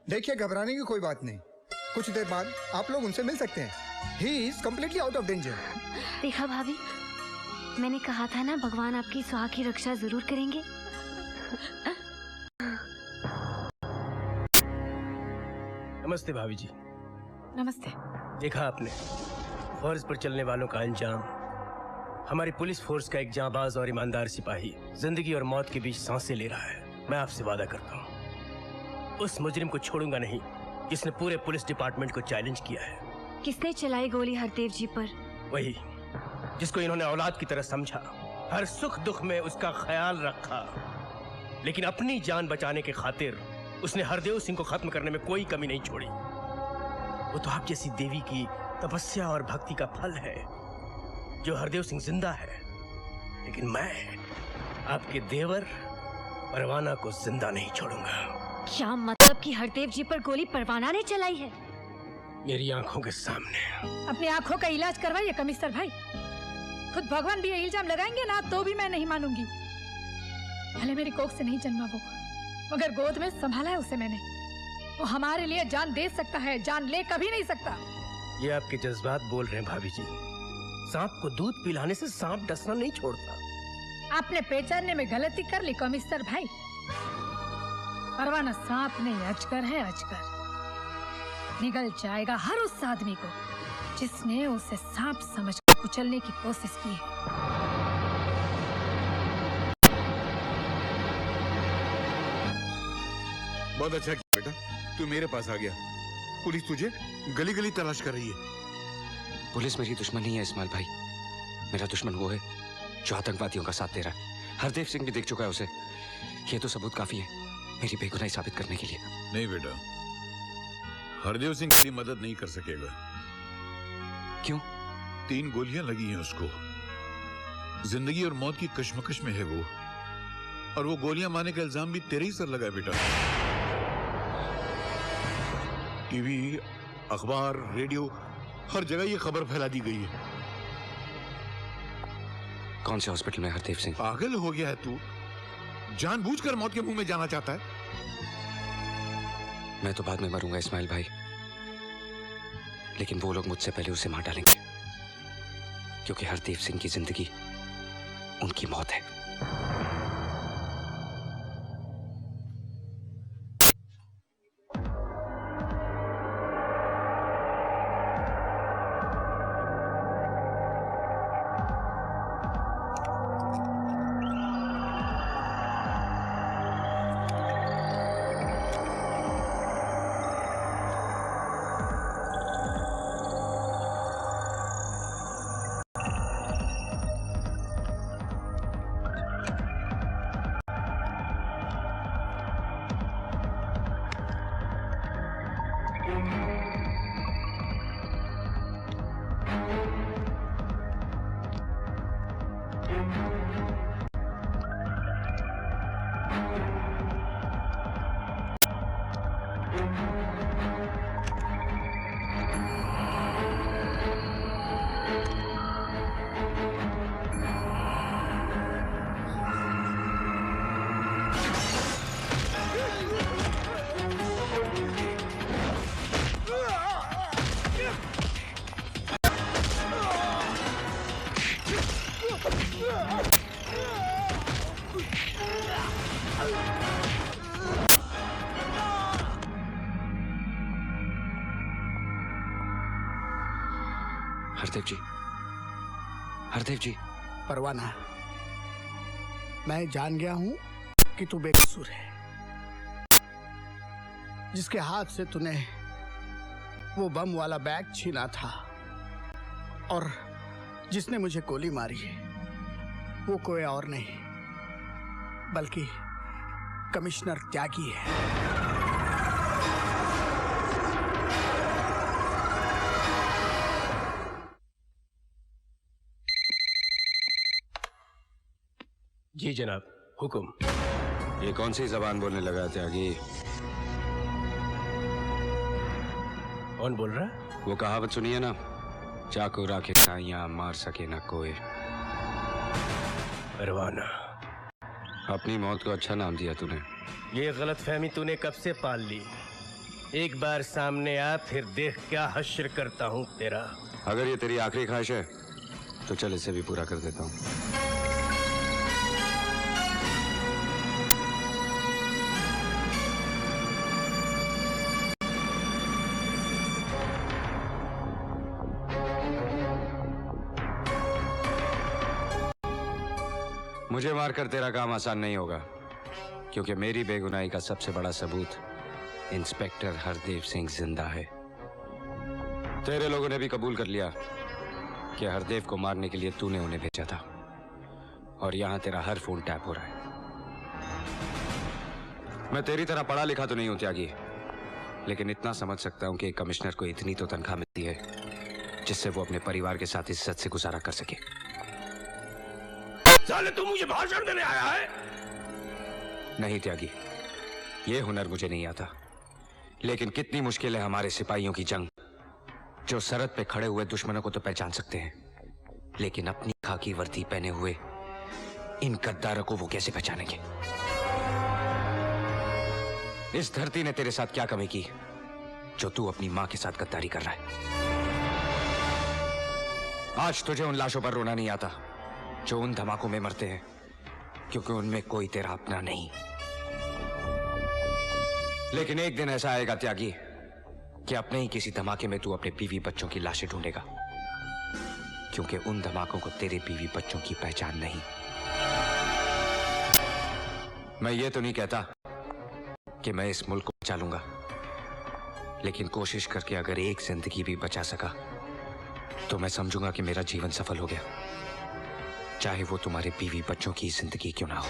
देखिए, घबराने की कोई बात नहीं, कुछ देर बाद आप लोग उनसे मिल सकते हैं। He is completely out of danger. देखा भाभी, मैंने कहा था ना, भगवान आपकी सुहाग की रक्षा जरूर करेंगे। नमस्ते भाभी जी। नमस्ते। देखा आपने, फर्ज पर चलने वालों का अंजाम। हमारी पुलिस फोर्स का एक जांबाज और ईमानदार सिपाही जिंदगी और मौत के बीच सांसें ले रहा है। मैं आपसे वादा करता हूँ, उस मुजरिम को छोड़ूंगा नहीं जिसने पूरे पुलिस डिपार्टमेंट को चैलेंज किया है। किसने चलाई गोली हरदेव जी पर? वही जिसको इन्होंने औलाद की तरह समझा, हर सुख दुख में उसका ख्याल रखा, लेकिन अपनी जान बचाने के खातिर उसने हरदेव सिंह को खत्म करने में कोई कमी नहीं छोड़ी। वो तो आप जैसी देवी की तपस्या और भक्ति का फल है जो हरदेव सिंह जिंदा है, लेकिन मैं आपके देवर परवाना को जिंदा नहीं छोड़ूंगा। क्या मतलब कि हरदेव जी पर गोली परवाना ने चलाई है? मेरी आंखों के सामने। अपनी आंखों का इलाज करवाइए कमिश्नर भाई। खुद भगवान भी ये इल्जाम लगाएंगे ना तो भी मैं नहीं मानूंगी। भले मेरी कोख से नहीं जन्मा वो, मगर गोद में संभाला है उसे मैंने। वो हमारे लिए जान दे सकता है, जान ले कभी नहीं सकता। ये आपके जज्बात बोल रहे हैं भाभी जी। सांप को दूध पिलाने से सांप डसना नहीं छोड़ता। आपने पहचानने में गलती कर ली कमिश्नर भाई। परवाना सांप नहीं, अजगर है, अजगर। निगल जाएगा हर उस आदमी को जिसने उसे सांप समझकर कुचलने की कोशिश की है। बहुत अच्छा किया बेटा, तू मेरे पास आ गया। पुलिस तुझे गली गली तलाश कर रही है। पुलिस मेरी दुश्मन नहीं है इस्माइल भाई, मेरा दुश्मन वो है जो आतंकवादियों का साथ दे रहा है। हरदेव सिंह भी देख चुका है उसे। ये तो सबूत काफी है मेरी बेगुनाही साबित करने के लिए। नहीं बेटा, हरदेव सिंह तेरी मदद नहीं कर सकेगा। क्यों? 3 गोलियां लगी हैं उसको। जिंदगी और मौत की कश्मकश में है वो, और वो गोलियां मारने का इल्जाम भी तेरे ही सर लगा है बेटा। टीवी, अखबार, रेडियो, हर जगह ये खबर फैला दी गई है। कौन से हॉस्पिटल में हरदेव सिंह? पागल हो गया है तू? जानबूझकर मौत के मुंह में जाना चाहता है? मैं तो बाद में मरूंगा इस्माइल भाई, लेकिन वो लोग मुझसे पहले उसे मार डालेंगे, क्योंकि हरदेव सिंह की जिंदगी उनकी मौत है। हरदेव जी, हरदेव जी। परवाना, मैं जान गया हूं कि तू बेकसूर है। जिसके हाथ से तूने वो बम वाला बैग छीना था और जिसने मुझे गोली मारी है वो कोई और नहीं बल्कि कमिश्नर त्यागी है। जी जनाब, हुक्म। ये कौन सी जबान बोलने लगा त्यागी? कौन बोल रहा है? वो कहावत सुनिए ना, चाकू राखे साइयां मार सके ना कोई। परवाना, अपनी मौत को अच्छा नाम दिया तूने। ये गलतफहमी तूने कब से पाल ली? एक बार सामने आ, फिर देख क्या हश्र करता हूँ तेरा। अगर ये तेरी आखिरी ख्वाहिश है तो चल इसे भी पूरा कर देता हूँ। मुझे मारकर तेरा काम आसान नहीं होगा, क्योंकि मेरी बेगुनाही का सबसे बड़ा सबूत इंस्पेक्टर हरदेव सिंह जिंदा है। तेरे लोगों ने भी कबूल कर लिया कि हरदेव को मारने के लिए तूने उन्हें भेजा था, और यहां तेरा हर फोन टैप हो रहा है। मैं तेरी तरह पढ़ा लिखा तो नहीं हूं त्यागी, लेकिन इतना समझ सकता हूं कि एक कमिश्नर को इतनी तो तनख्वाह मिलती है जिससे वो अपने परिवार के साथ इज्जत से गुजारा कर सके। साले तू मुझे भाषण देने आया है? नहीं त्यागी, ये हुनर मुझे नहीं आता, लेकिन कितनी मुश्किल है हमारे सिपाहियों की जंग, जो सरहद पे खड़े हुए दुश्मनों को तो पहचान सकते हैं, लेकिन अपनी खाकी वर्दी पहने हुए इन गद्दारों को वो कैसे पहचानेंगे? इस धरती ने तेरे साथ क्या कमी की जो तू अपनी मां के साथ गद्दारी कर रहा है? आज तुझे उन लाशों पर रोना नहीं आता जो उन धमाकों में मरते हैं, क्योंकि उनमें कोई तेरा अपना नहीं। लेकिन एक दिन ऐसा आएगा त्यागी कि अपने ही किसी धमाके में तू अपने बीवी बच्चों की लाशें ढूंढेगा, क्योंकि उन धमाकों को तेरे बीवी बच्चों की पहचान नहीं। मैं ये तो नहीं कहता कि मैं इस मुल्क को बचा लूंगा, लेकिन कोशिश करके अगर एक जिंदगी भी बचा सका तो मैं समझूंगा कि मेरा जीवन सफल हो गया, चाहे वो तुम्हारे बीवी बच्चों की जिंदगी क्यों ना हो।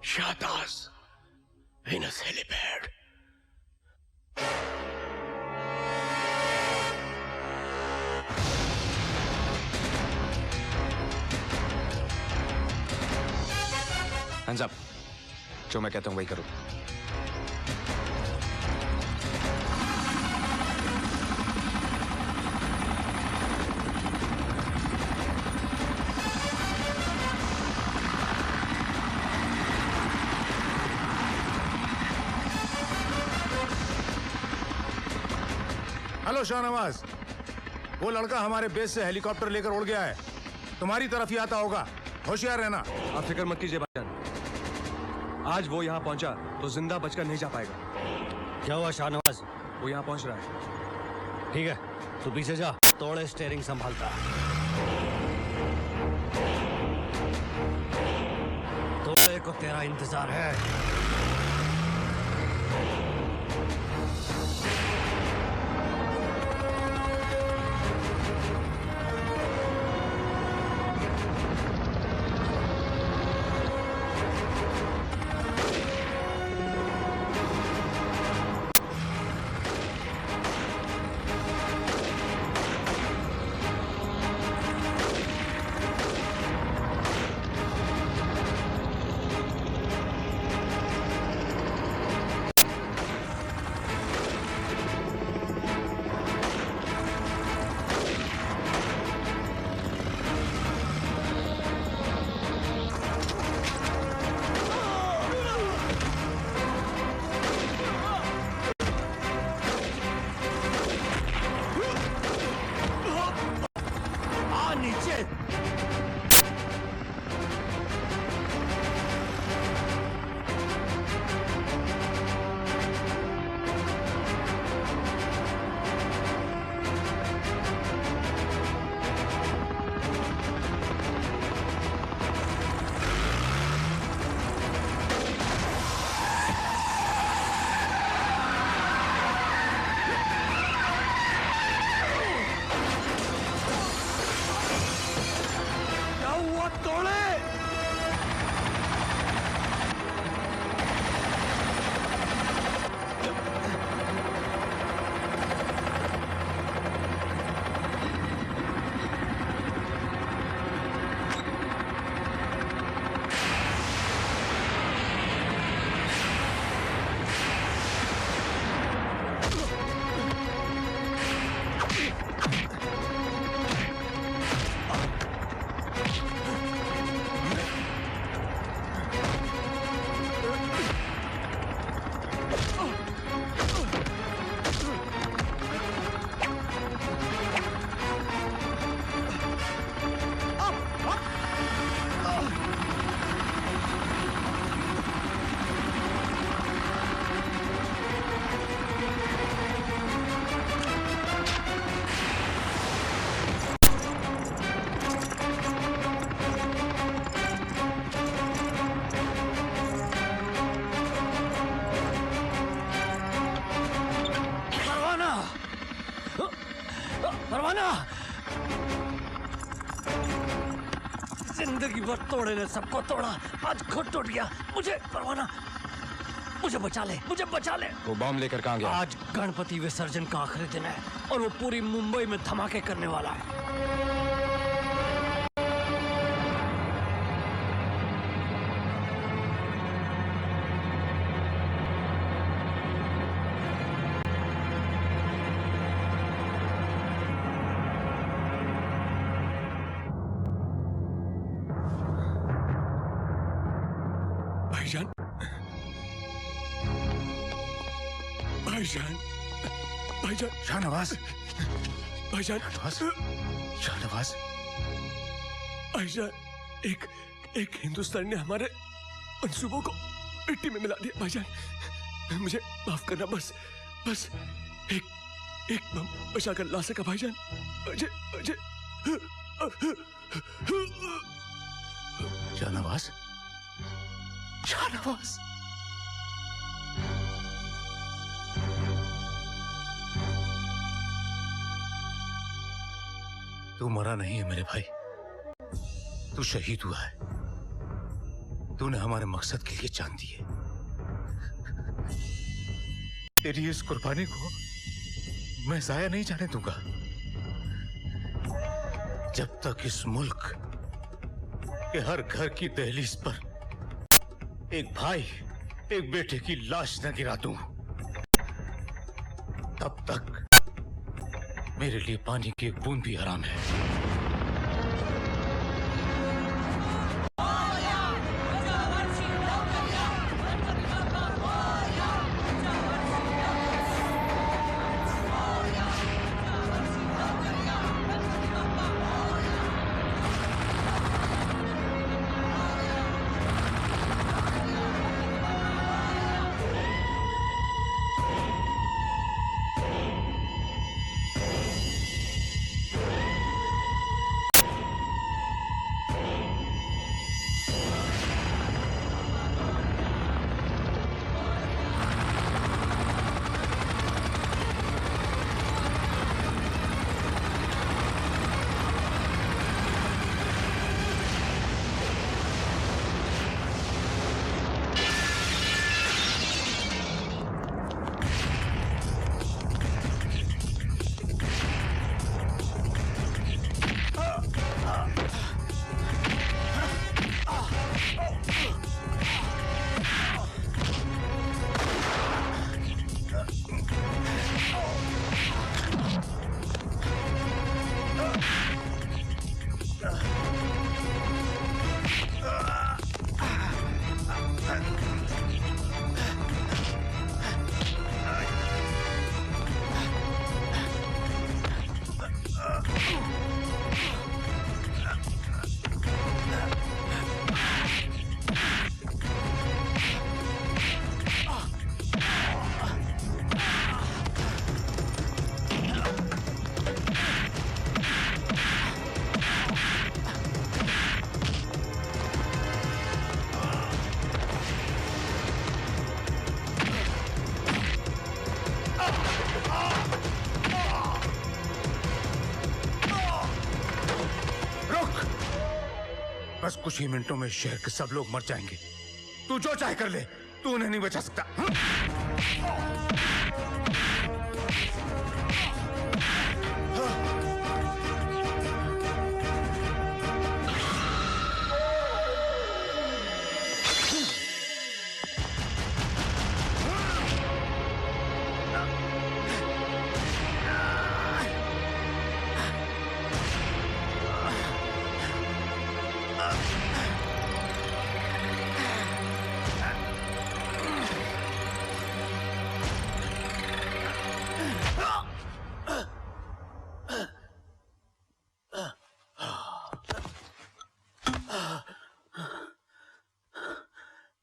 Shahtaj Venus helipad. Hands up. जो मैं कहता हूं वही करो। हेलो शाहनवाज, वो लड़का हमारे बेस से हेलीकॉप्टर लेकर उड़ गया है, तुम्हारी तरफ ही आता होगा, होशियार रहना। आप फिक्र मत कीजिए भाईजान, आज वो यहाँ पहुंचा तो जिंदा बचकर नहीं जा पाएगा। क्या हुआ शाहनवाज? वो यहाँ पहुंच रहा है। ठीक है, तू पीछे जा, तोड़े स्टीयरिंग संभालता। तोड़े को तेरा इंतजार है। जिंदगी भर तोड़े ने सबको तोड़ा, आज खुद टूट गया। मुझे परवाना, मुझे बचा ले, मुझे बचा ले। वो बम लेकर कहाँ गया? आज गणपति विसर्जन का आखिरी दिन है और वो पूरी मुंबई में धमाके करने वाला है। भाईजान, भाईजान, भाईजान, शाहनवाज, भाईजान, शाहनवाज, भाईजान, एक हिंदुस्तानी ने हमारे मंसूबों को मिट्टी में मिला दिया। भाईजान, मुझे माफ करना, बस एक बम बचा कर ला सका। भाईजान, मुझे शाहनवाज, शाहनवाज, तू मरा नहीं है मेरे भाई, तू शहीद हुआ है। तूने हमारे मकसद के लिए जान दी है। तेरी इस कुर्बानी को मैं जाया नहीं जाने दूंगा। जब तक इस मुल्क के हर घर की दहलीज पर एक भाई एक बेटे की लाश न गिरा दूं, तब तक मेरे लिए पानी की एक बूंद भी हराम है। बस कुछ ही मिनटों में शहर के सब लोग मर जाएंगे। तू जो चाहे कर ले, तू उन्हें नहीं बचा सकता।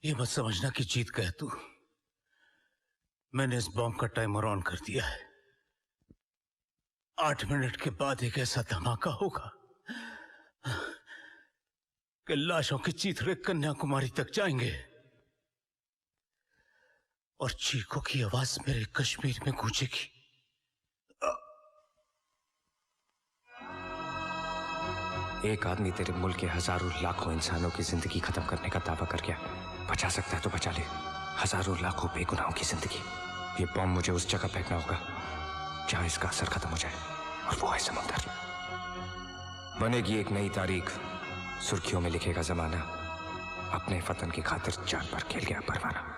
ये मत समझना कि जीत गया तू। मैंने इस बॉम्ब का टाइमर ऑन कर दिया है। 8 मिनट के बाद एक ऐसा धमाका होगा कि लाशों के चीथड़े कन्याकुमारी तक जाएंगे और चीखों की आवाज मेरे कश्मीर में गूंजेगी। एक आदमी तेरे मुल्क के हजारों लाखों इंसानों की जिंदगी खत्म करने का दावा कर गया। बचा सकता है तो बचा ले हजारों लाखों बेगुनाहों की जिंदगी। ये बॉम्ब मुझे उस जगह फेंकना होगा जहां इसका असर खत्म हो जाए, और वो है समंदर। बनेगी एक नई तारीख, सुर्खियों में लिखेगा जमाना, अपने वतन की खातिर जान पर खेल गया परवाना।